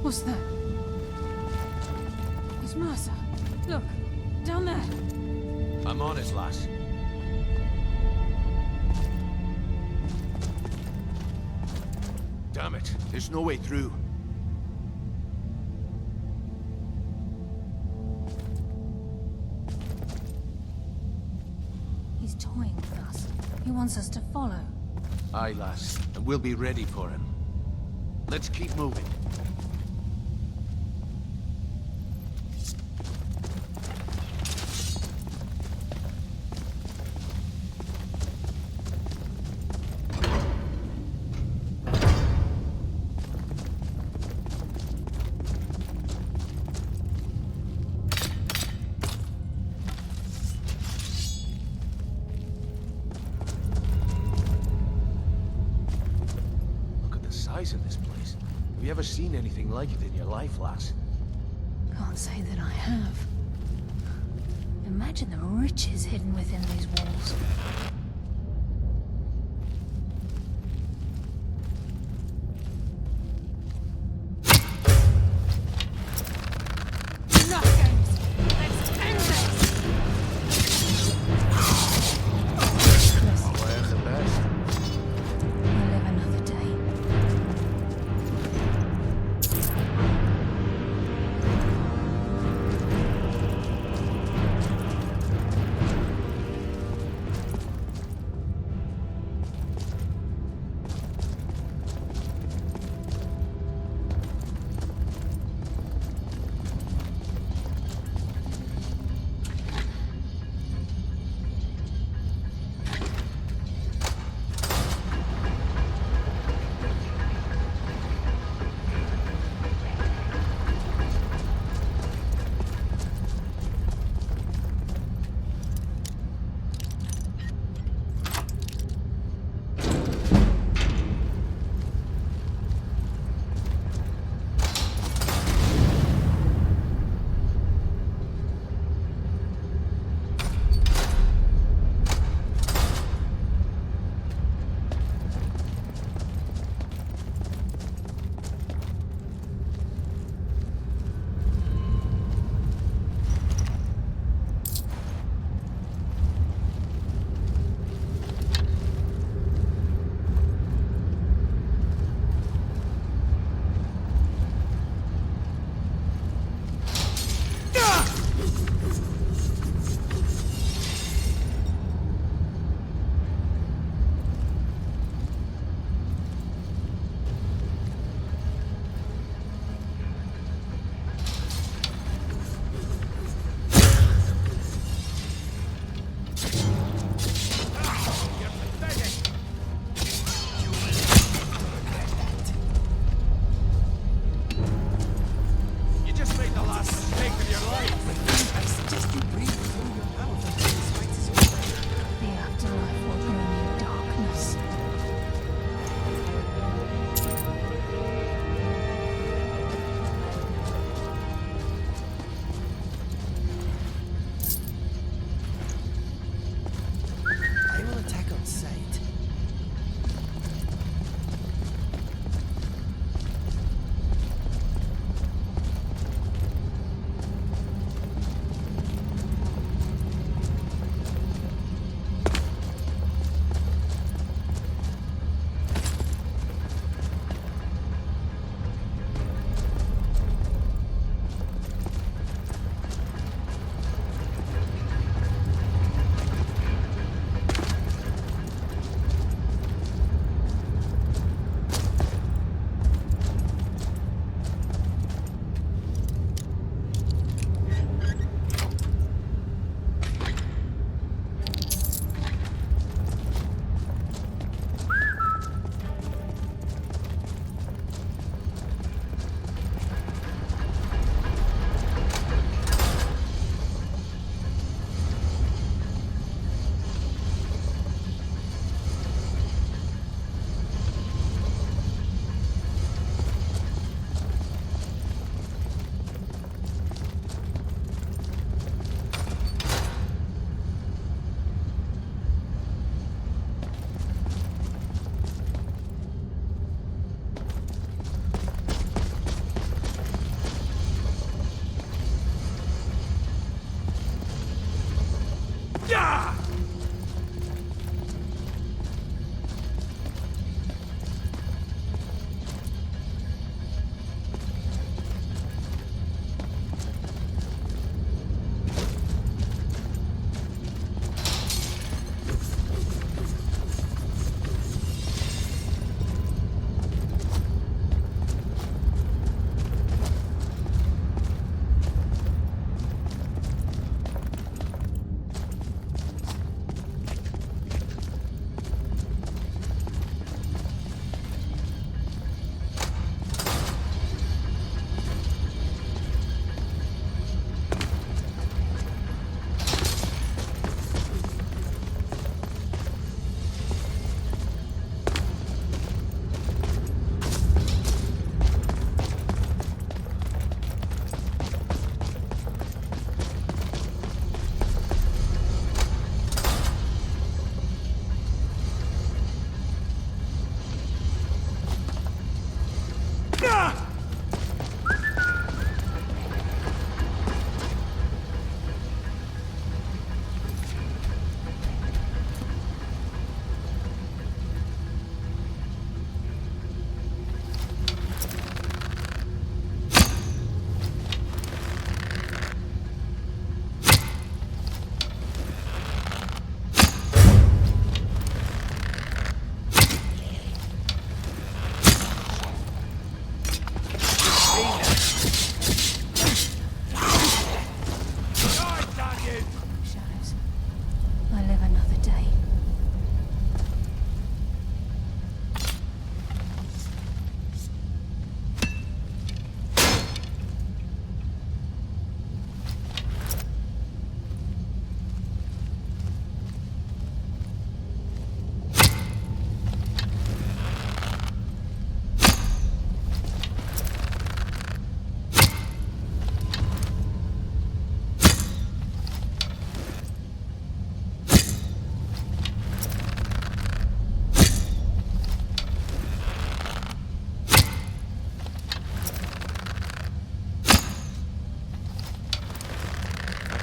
What's that? It's Mercer. Look, down there. I'm on it, lass. Damn it, there's no way through. He's toying with us. He wants us to follow. Aye, lass, and we'll be ready for him. Let's keep moving. Of this place. Have you ever seen anything like it in your life, lass? Can't say that I have. Imagine the riches hidden within these walls.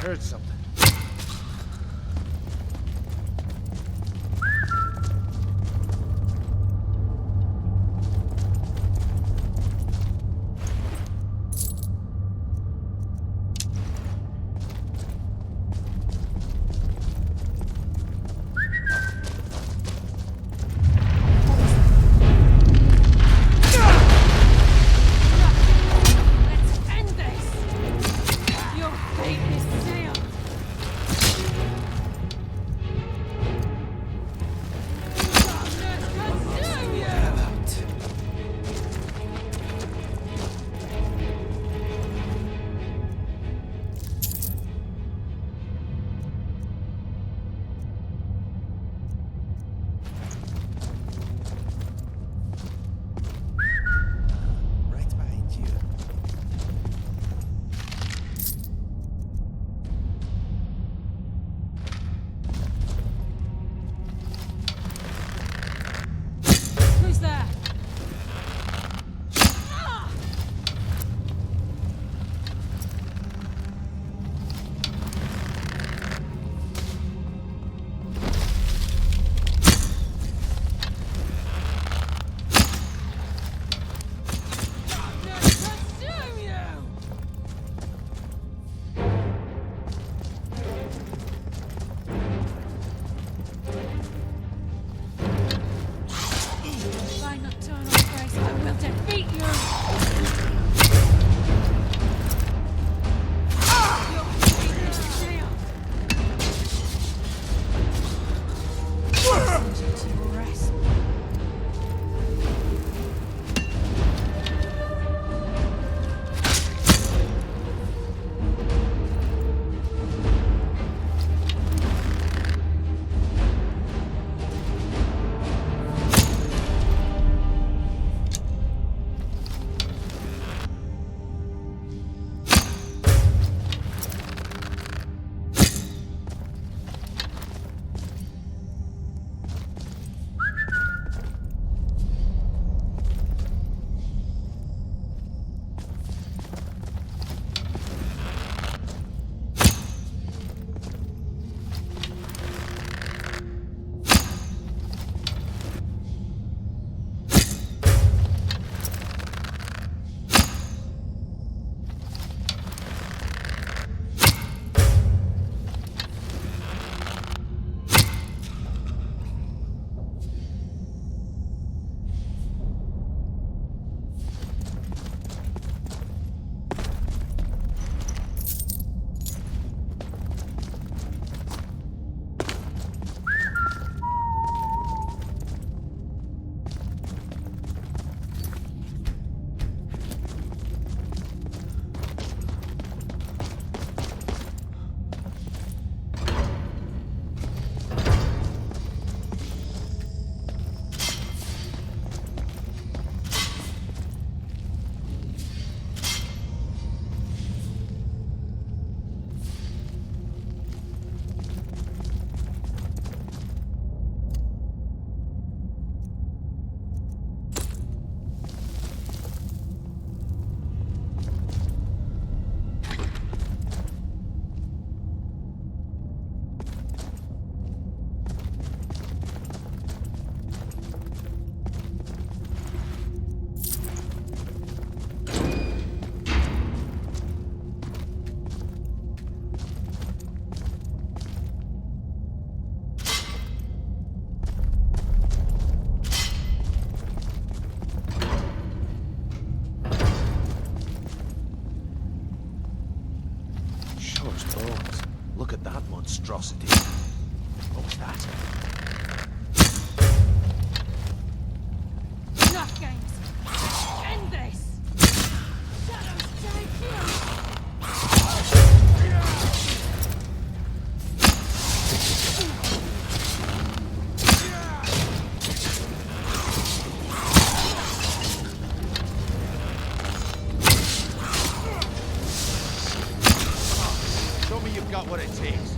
heard something. Look at that monstrosity. What was that? Enough games! End this! Shadows take you! Show me you've got what it takes.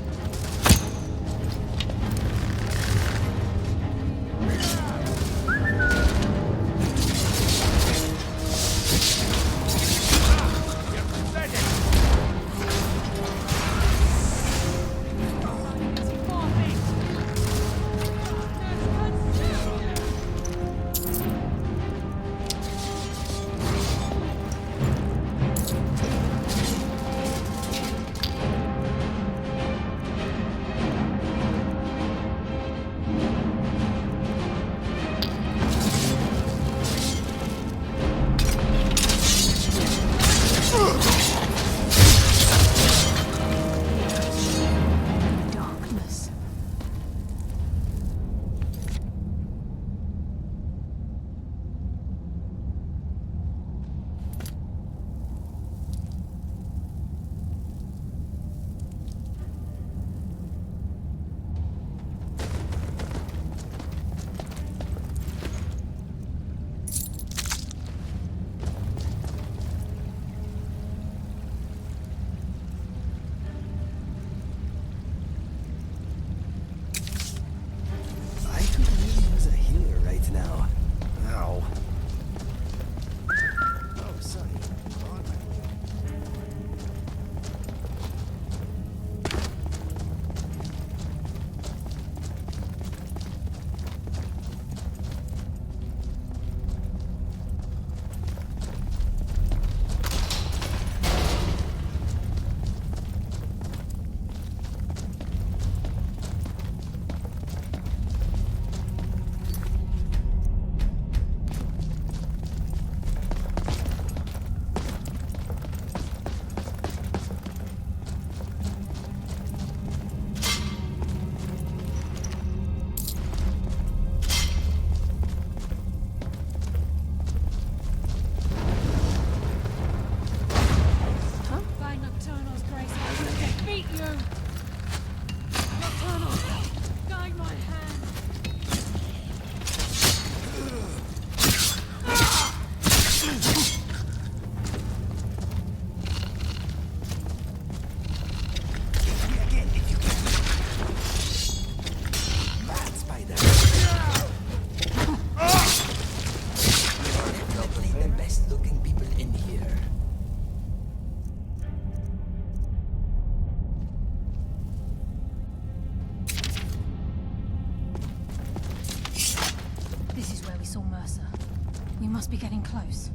must be getting close.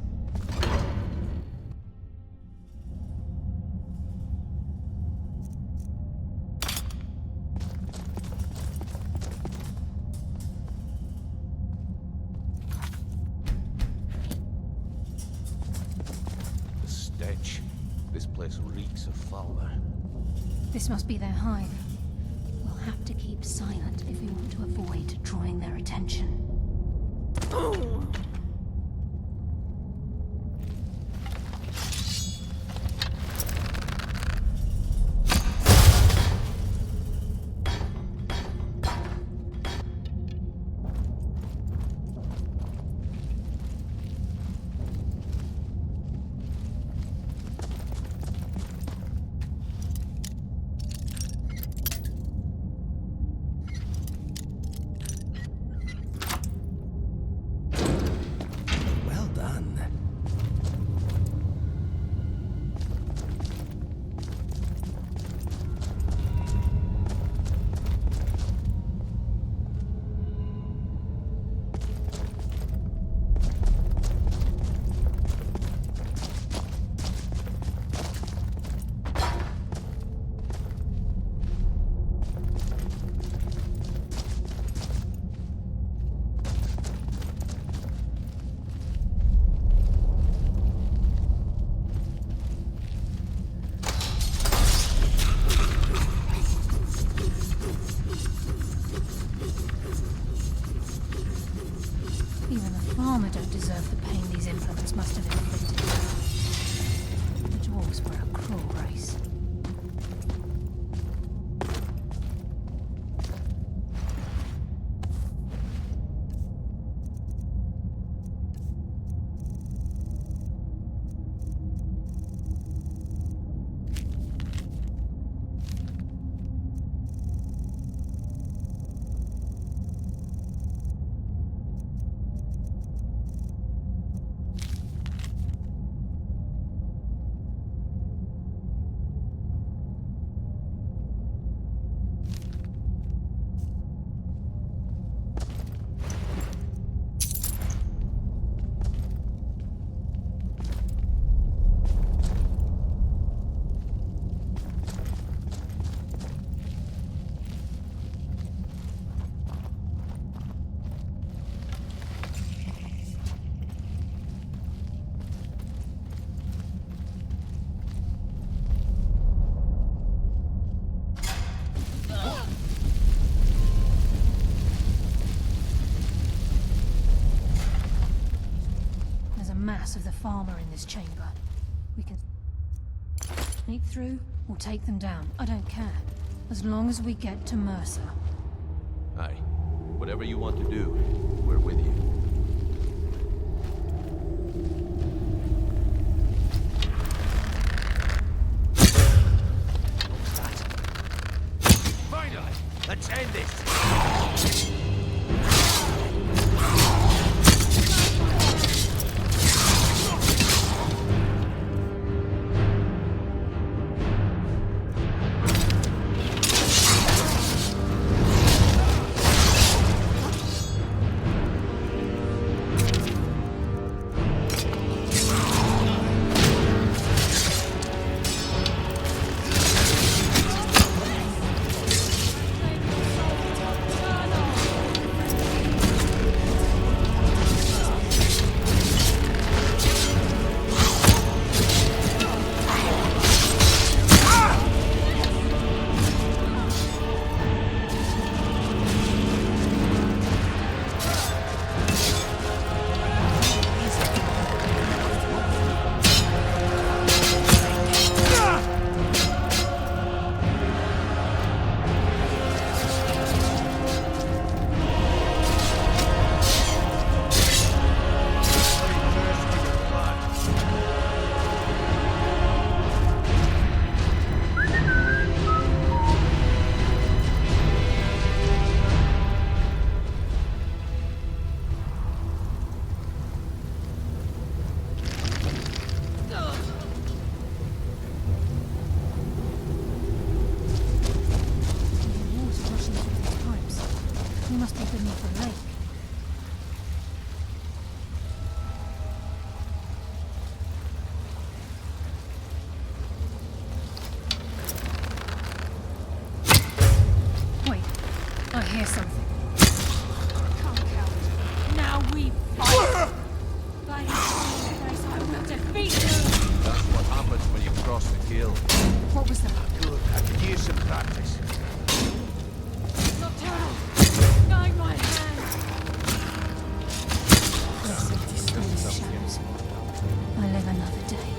The stench. This place reeks of foul. This must be their hive. We'll have to keep silent if we want to avoid drawing their attention. Well done. Even the farmer don't deserve the pain these implements must have inflicted. The dwarves were a cruel race. There's a mass of the farmer in this chamber. We can sneak through or take them down. I don't care. As long as we get to Mercer. Aye. Whatever you want to do, we're with you. Finally! Let's end this! something. Come, coward. Now we fight. By his holy grace, I will defeat you. That's what happens when you cross the guild. What was that? Good. I could use some practice. Nocturnal, guide my hand. Blessed distant shadows. I live another day.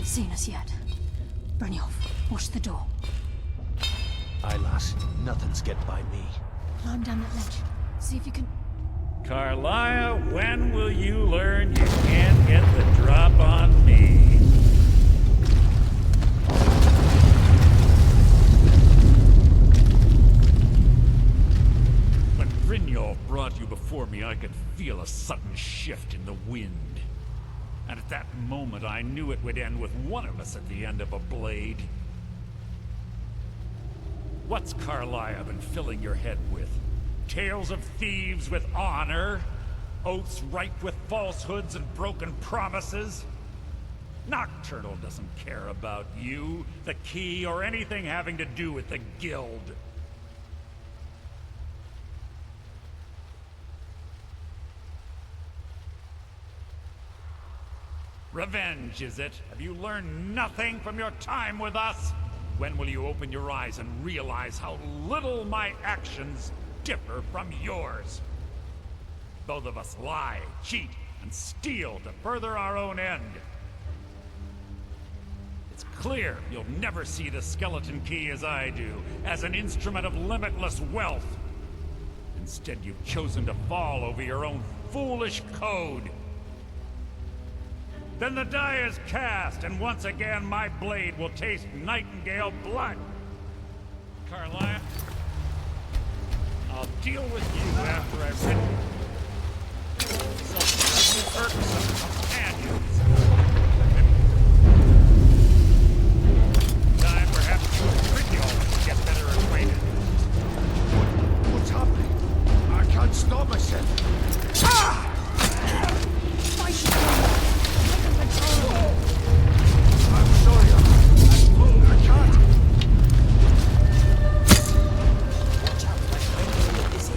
Seen us yet. Brynjolf, watch the door. Aye, lass. Nothing's get by me. Climb down that ledge. See if you can... Carlia, when will you learn you can't get the drop on me? When Brynjolf brought you before me, I could feel a sudden shift in the wind. And at that moment, I knew it would end with one of us at the end of a blade. What's Carlia been filling your head with? Tales of thieves with honor? Oaths ripe with falsehoods and broken promises? Nocturnal doesn't care about you, the key, or anything having to do with the guild. Revenge, is it? Have you learned nothing from your time with us? When will you open your eyes and realize how little my actions differ from yours? Both of us lie, cheat, and steal to further our own end. It's clear you'll never see the skeleton key as I do, as an instrument of limitless wealth. Instead, you've chosen to fall over your own foolish code. Then the die is cast, and once again my blade will taste Nightingale blood. Carlia, I'll deal with you after I've ridden some irksome companions. Time perhaps you and Brynjolf get better acquainted. What's happening? I can't stop myself. Ah! I'm sorry, I can't. Watch out, my friend. This is...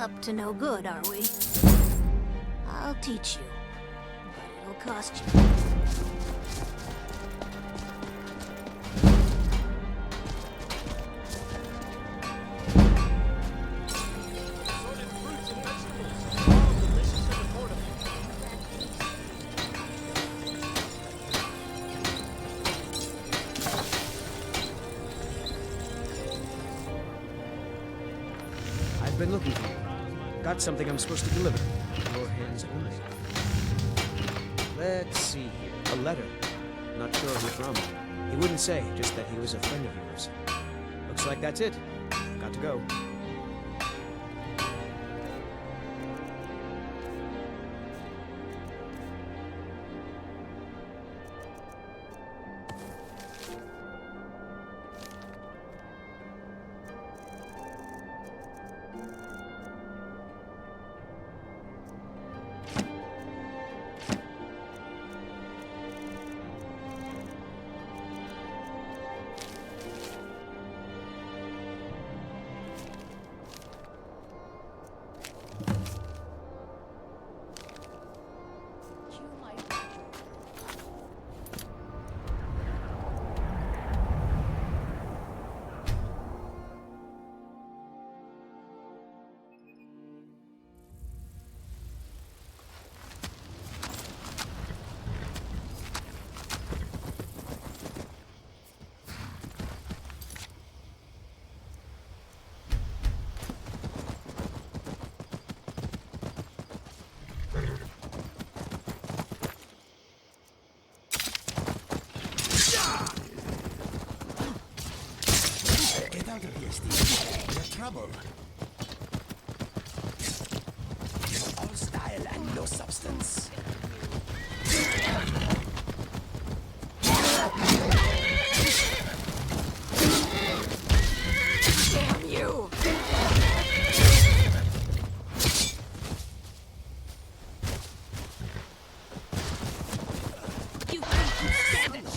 Up to no good, are we? I'll teach you, but it'll cost you. I've been looking for you. Got something I'm supposed to deliver. Your hands only. Let's see here. A letter. Not sure who from. He wouldn't say, just that he was a friend of yours. Looks like that's it. Got to go. Get out of here, Steve. You're trouble. All style and no substance. Damn you! You think you stand a chance?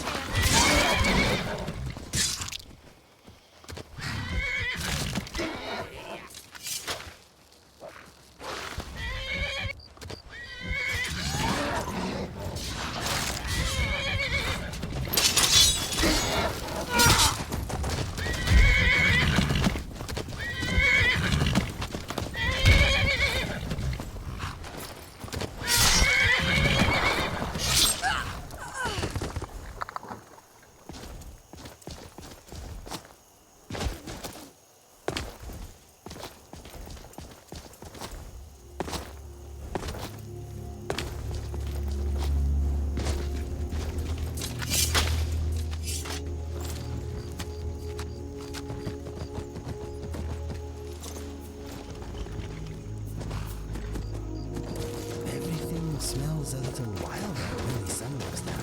Smells a little wilder when the sun goes down.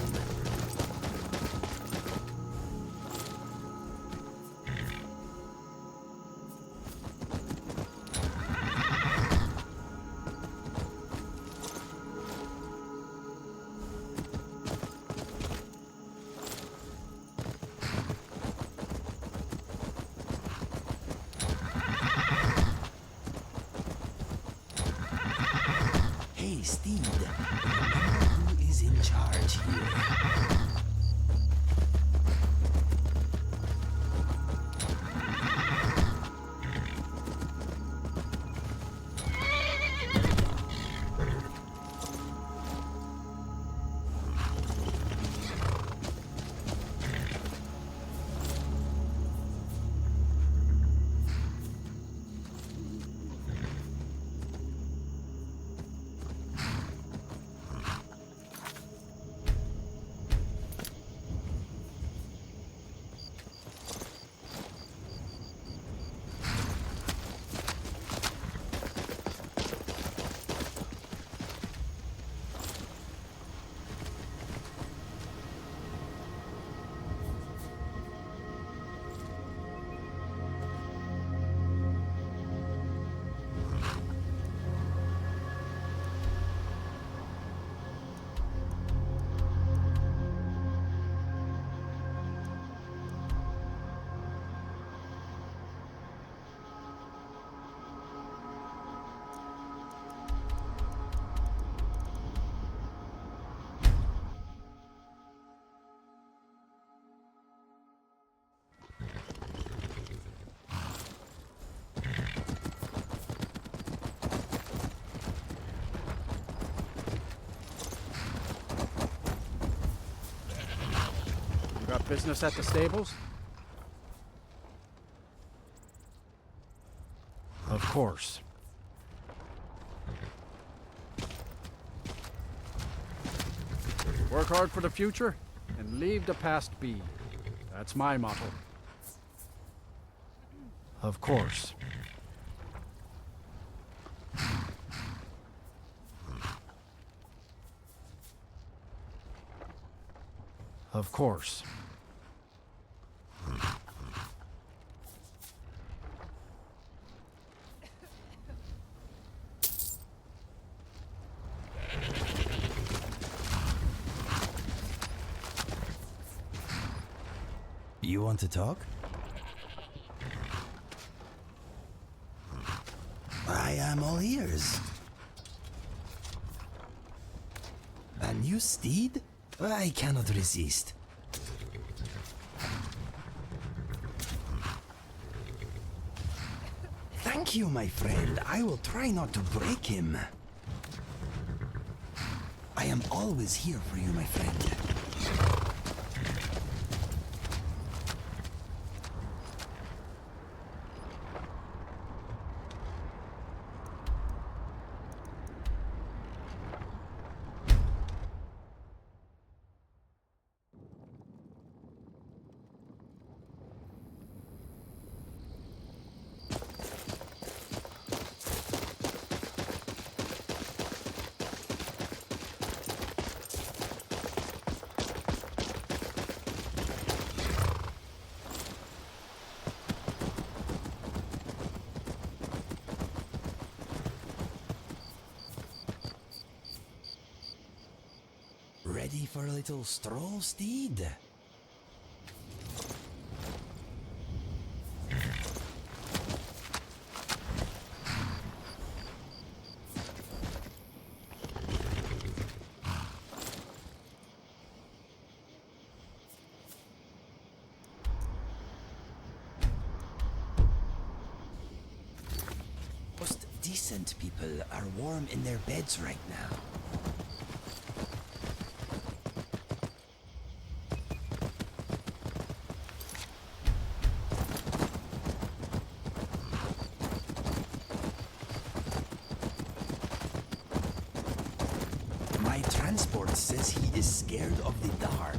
Hey, Steed. Remember who is in charge here. Business at the stables? Of course. Work hard for the future and leave the past be. That's my motto. Of course. Of course. You want to talk? I am all ears. A new steed? I cannot resist. Thank you, my friend. I will try not to break him. I am always here for you, my friend. Ready for a little stroll, steed? Most decent people are warm in their beds right now. My transport says he is scared of the dark.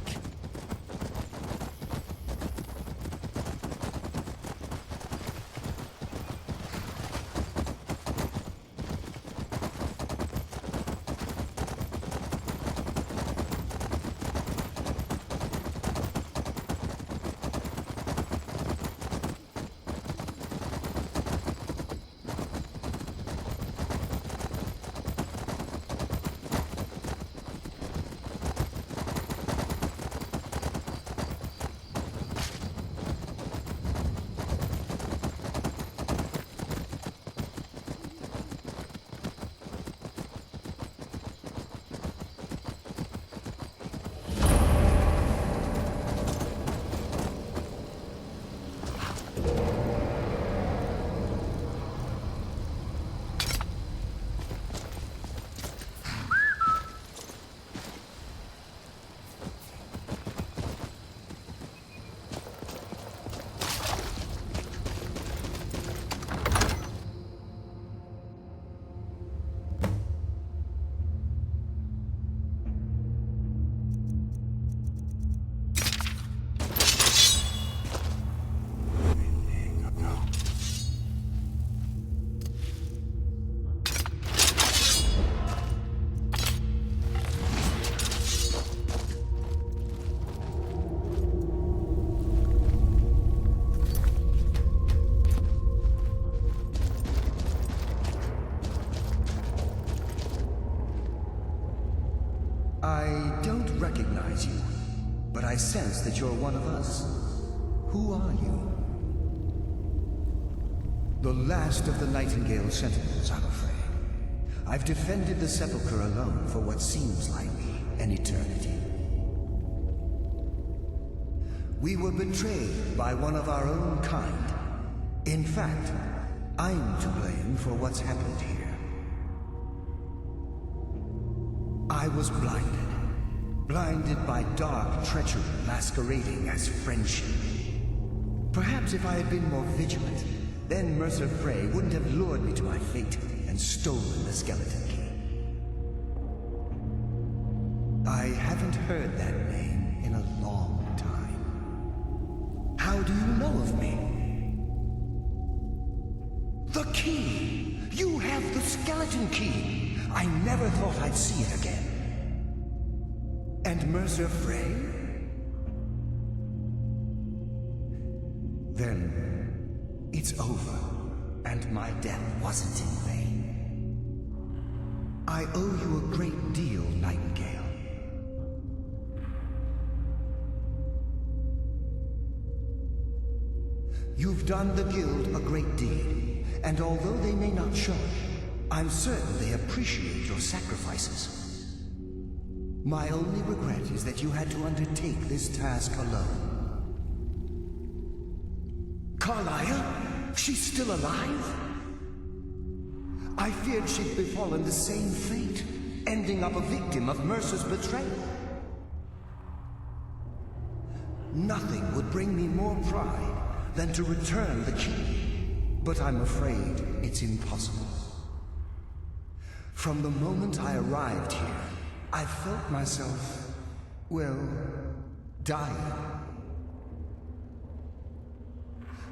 I don't recognize you, but I sense that you're one of us. Who are you? The last of the Nightingale Sentinels, I'm afraid. I've defended the Sepulchre alone for what seems like an eternity. We were betrayed by one of our own kind. In fact, I'm to blame for what's happened here. I was blinded. blinded by dark treachery masquerading as friendship. Perhaps if I had been more vigilant, then Mercer Frey wouldn't have lured me to my fate and stolen the skeleton key. I haven't heard that name in a long time. How do you know of me? The key! You have the skeleton key! I never thought I'd see it again. And Mercer Frey? Then it's over, and my death wasn't in vain. I owe you a great deal, Nightingale. You've done the Guild a great deed, and although they may not show it, I'm certain they appreciate your sacrifices. My only regret is that you had to undertake this task alone. Carlisle? She's still alive? I feared she'd befallen the same fate, ending up a victim of Mercer's betrayal. Nothing would bring me more pride than to return the key, but I'm afraid it's impossible. From the moment I arrived here, I felt myself, well, dying.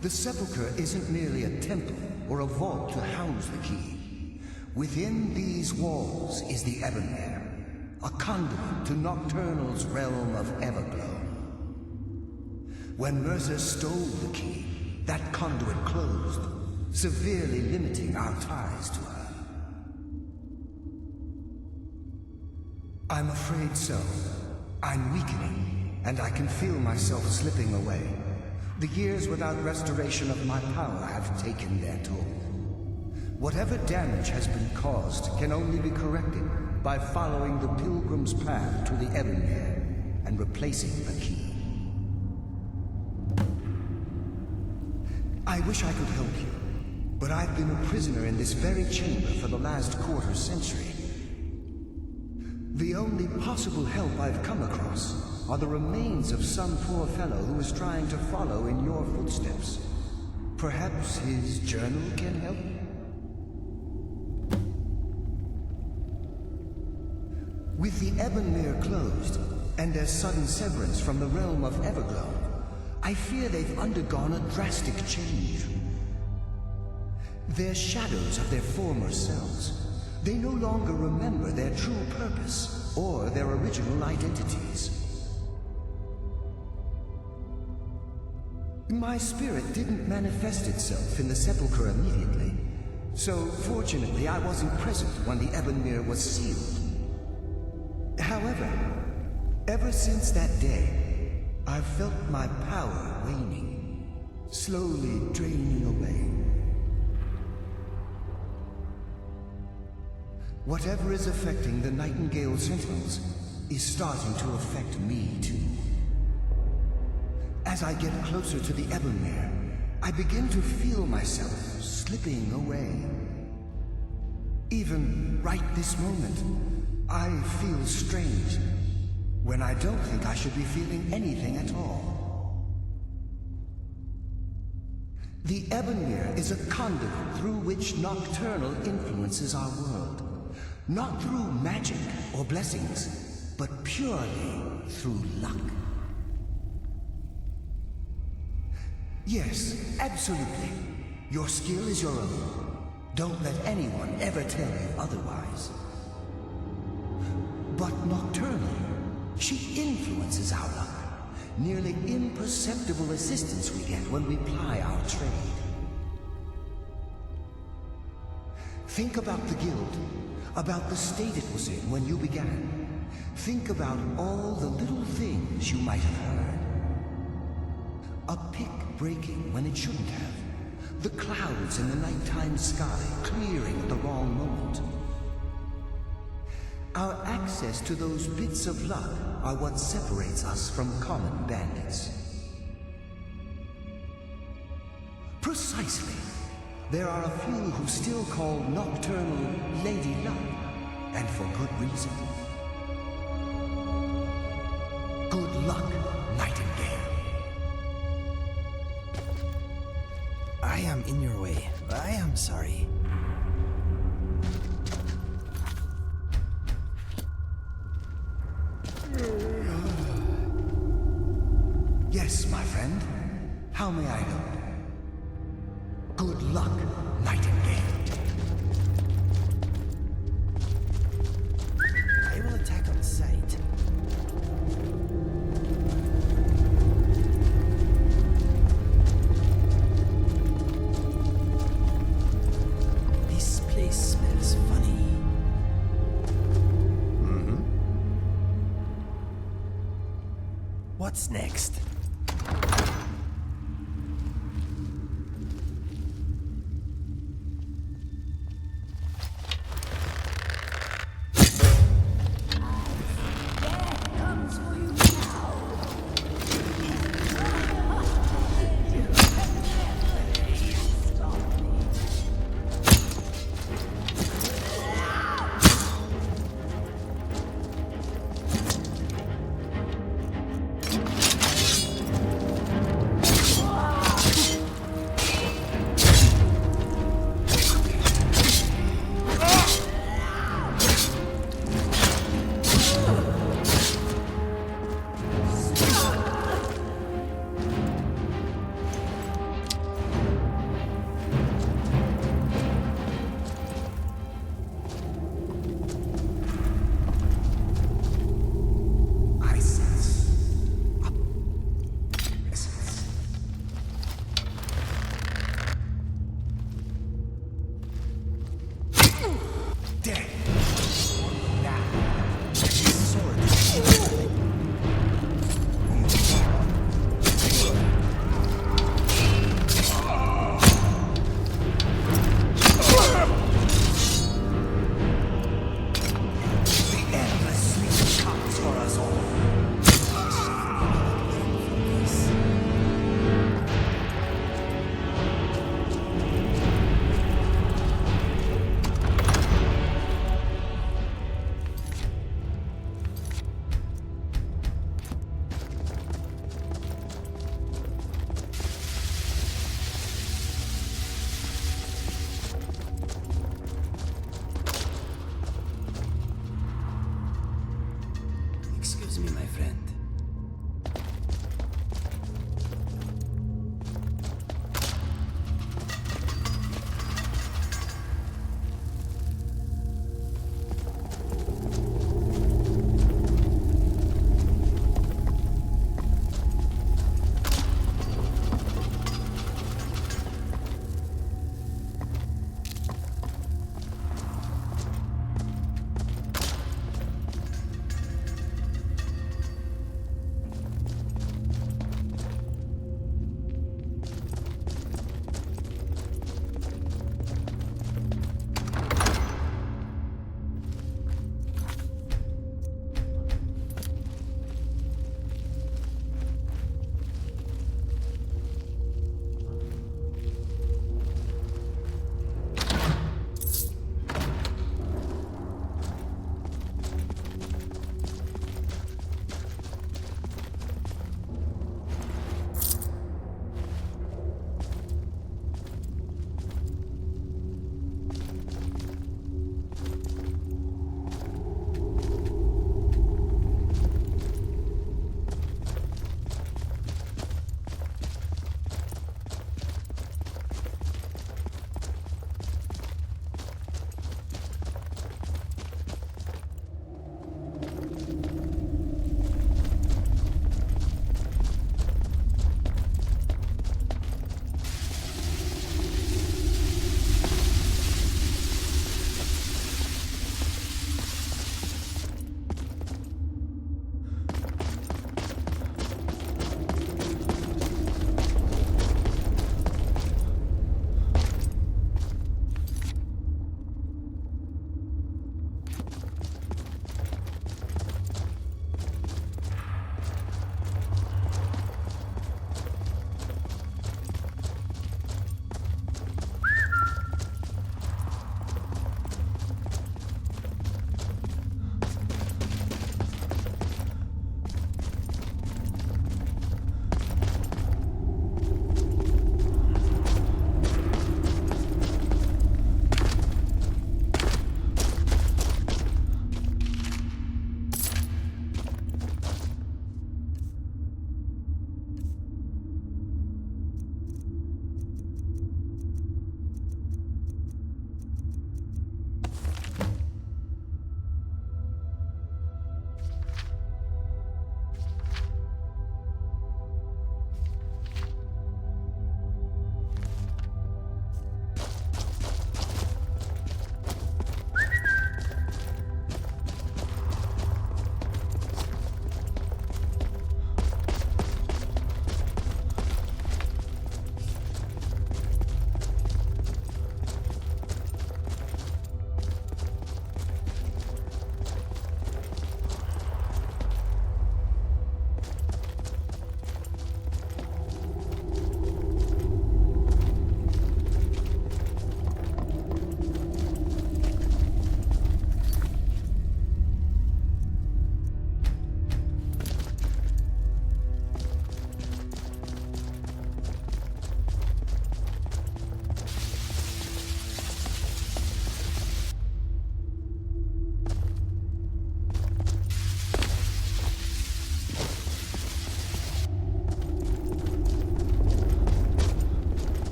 The sepulchre isn't merely a temple or a vault to house the key. Within these walls is the Ebonmere, a conduit to Nocturnal's realm of Everglow. When Mercer stole the key, that conduit closed, severely limiting our ties to her. I'm afraid so. I'm weakening, and I can feel myself slipping away. The years without restoration of my power have taken their toll. Whatever damage has been caused can only be corrected by following the Pilgrim's path to the Ebonmere and replacing the key. I wish I could help you, but I've been a prisoner in this very chamber for the last quarter century. The only possible help I've come across are the remains of some poor fellow who is trying to follow in your footsteps. Perhaps his journal can help? With the Ebonmere closed, and their sudden severance from the realm of Everglow, I fear they've undergone a drastic change. They're shadows of their former selves. They no longer remember their true purpose or their original identities. My spirit didn't manifest itself in the sepulchre immediately, so fortunately I wasn't present when the Ebonmere was sealed. However, ever since that day, I've felt my power waning, slowly draining away. Whatever is affecting the Nightingale Sentinels is starting to affect me too. As I get closer to the Ebonmere, I begin to feel myself slipping away. Even right this moment, I feel strange, when I don't think I should be feeling anything at all. The Ebonmere is a conduit through which Nocturnal influences our world. Not through magic or blessings, but purely through luck. Yes, absolutely. Your skill is your own. Don't let anyone ever tell you otherwise. But Nocturnal, she influences our luck. Nearly imperceptible assistance we get when we ply our trade. Think about the Guild, about the state it was in when you began. Think about all the little things you might have heard. A pick breaking when it shouldn't have. The clouds in the nighttime sky clearing at the wrong moment. Our access to those bits of luck are what separates us from common bandits. Precisely. There are a few who still call Nocturnal Lady Luck, and for good reason. luck, Nightingale. I am in your way. I am sorry. Yes, my friend. How may I help? Good luck, Nightingale. I will attack on sight. This place smells funny. Mm-hmm. What's next? Excuse me, my friend.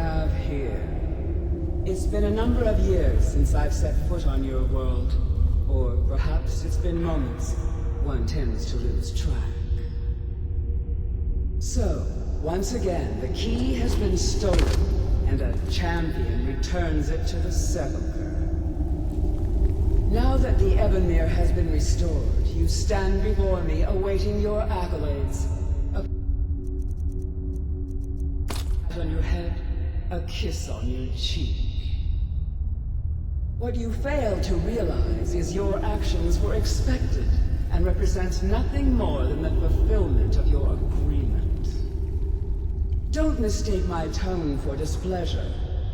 have here. It's been a number of years since I've set foot on your world. Or perhaps it's been moments. One tends to lose track. So, once again, the key has been stolen, and a champion returns it to the sepulchre. Now that the Ebonmere has been restored, you stand before me awaiting your accolades. A pat on your head, a kiss on your cheek. What you fail to realize is your actions were expected and represent nothing more than the fulfillment of your agreement. Don't mistake my tone for displeasure.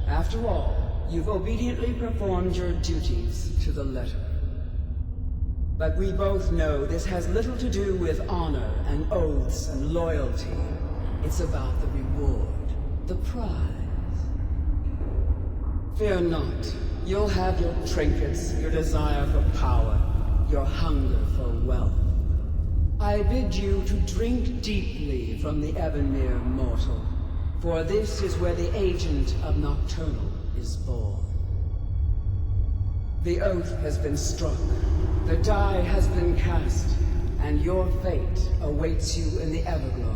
After all, you've obediently performed your duties to the letter. But we both know this has little to do with honor and oaths and loyalty. It's about the reward, the prize. Fear not. You'll have your trinkets, your desire for power, your hunger for wealth. I bid you to drink deeply from the Ebonmere mortal, for this is where the agent of Nocturnal is born. The oath has been struck, the die has been cast, and your fate awaits you in the Everglow.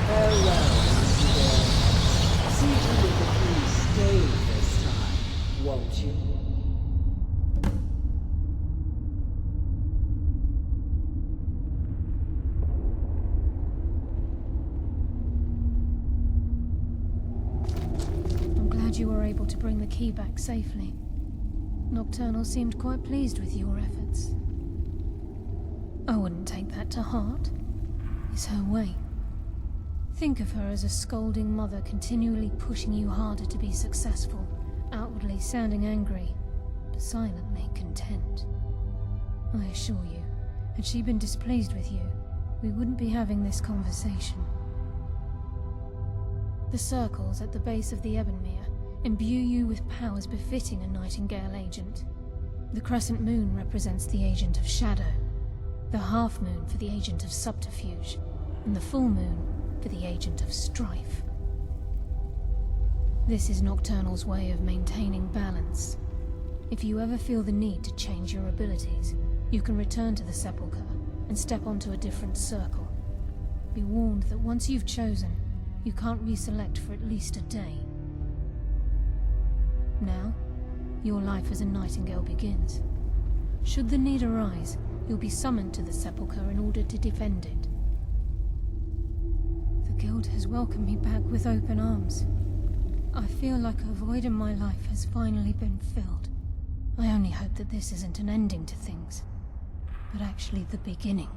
Farewell, Nightingale. See to it that you stay this time, won't you? You were able to bring the key back safely. Nocturnal seemed quite pleased with your efforts. I wouldn't take that to heart. It's her way. Think of her as a scolding mother continually pushing you harder to be successful, outwardly sounding angry, but silently content. I assure you, had she been displeased with you, we wouldn't be having this conversation. The circles at the base of the Ebonmere imbue you with powers befitting a Nightingale agent. The crescent moon represents the agent of shadow, the half moon for the agent of subterfuge, and the full moon for the agent of strife. This is Nocturnal's way of maintaining balance. If you ever feel the need to change your abilities, you can return to the sepulchre and step onto a different circle. Be warned that once you've chosen, you can't reselect for at least a day. Now, your life as a Nightingale begins. Should the need arise, you'll be summoned to the sepulchre in order to defend it. The Guild has welcomed me back with open arms. I feel like a void in my life has finally been filled. I only hope that this isn't an ending to things, but actually the beginning.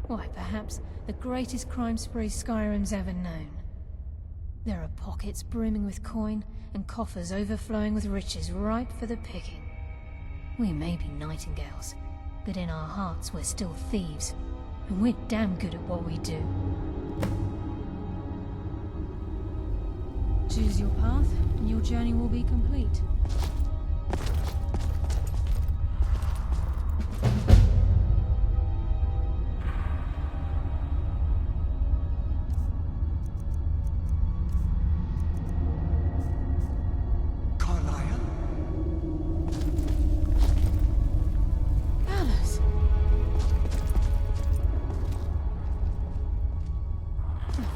Why, perhaps the greatest crime spree Skyrim's ever known. There are pockets brimming with coin, and coffers overflowing with riches ripe for the picking. We may be Nightingales, but in our hearts we're still thieves, and we're damn good at what we do. Choose your path, and your journey will be complete.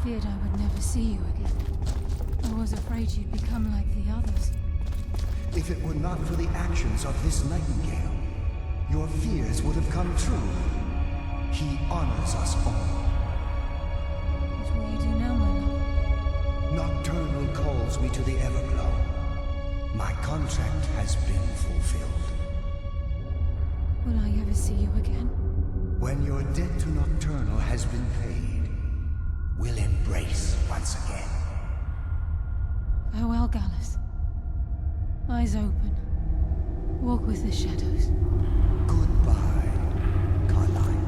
Feared I would never see you again. I was afraid you'd become like the others. If it were not for the actions of this Nightingale, your fears would have come true. He honors us all. What will you do now, my love? Nocturnal calls me to the Everglow. My contract has been fulfilled. Will I ever see you again? When your debt to Nocturnal has been paid, we'll embrace once again. Farewell, Gallus. Eyes open. Walk with the shadows. Goodbye, Carlyle.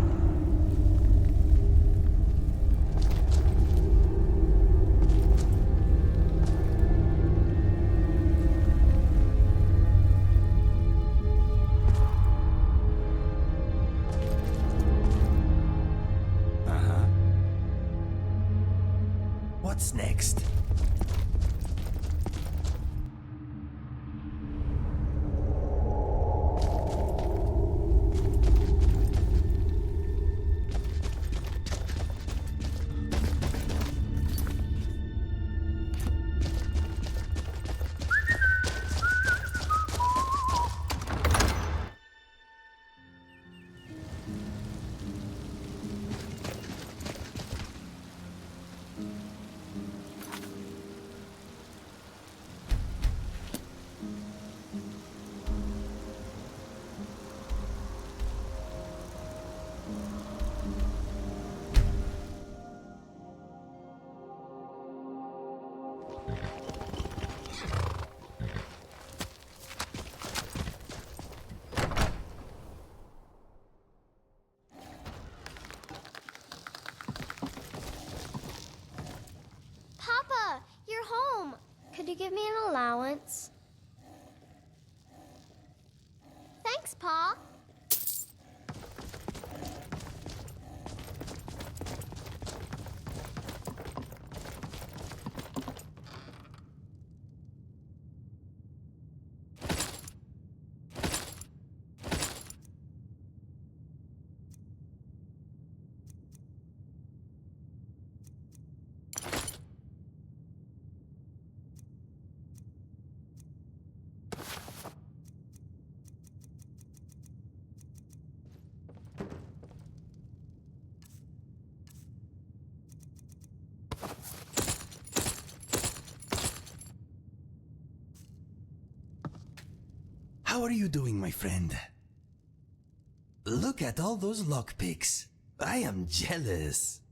give me an allowance? Thanks, Pa. How are you doing, my friend? Look at all those lockpicks. I am jealous.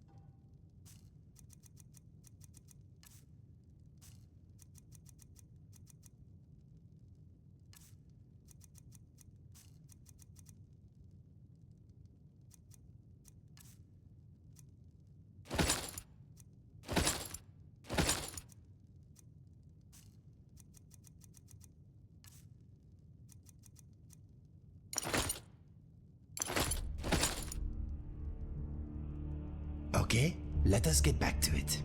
Okay, let us get back to it.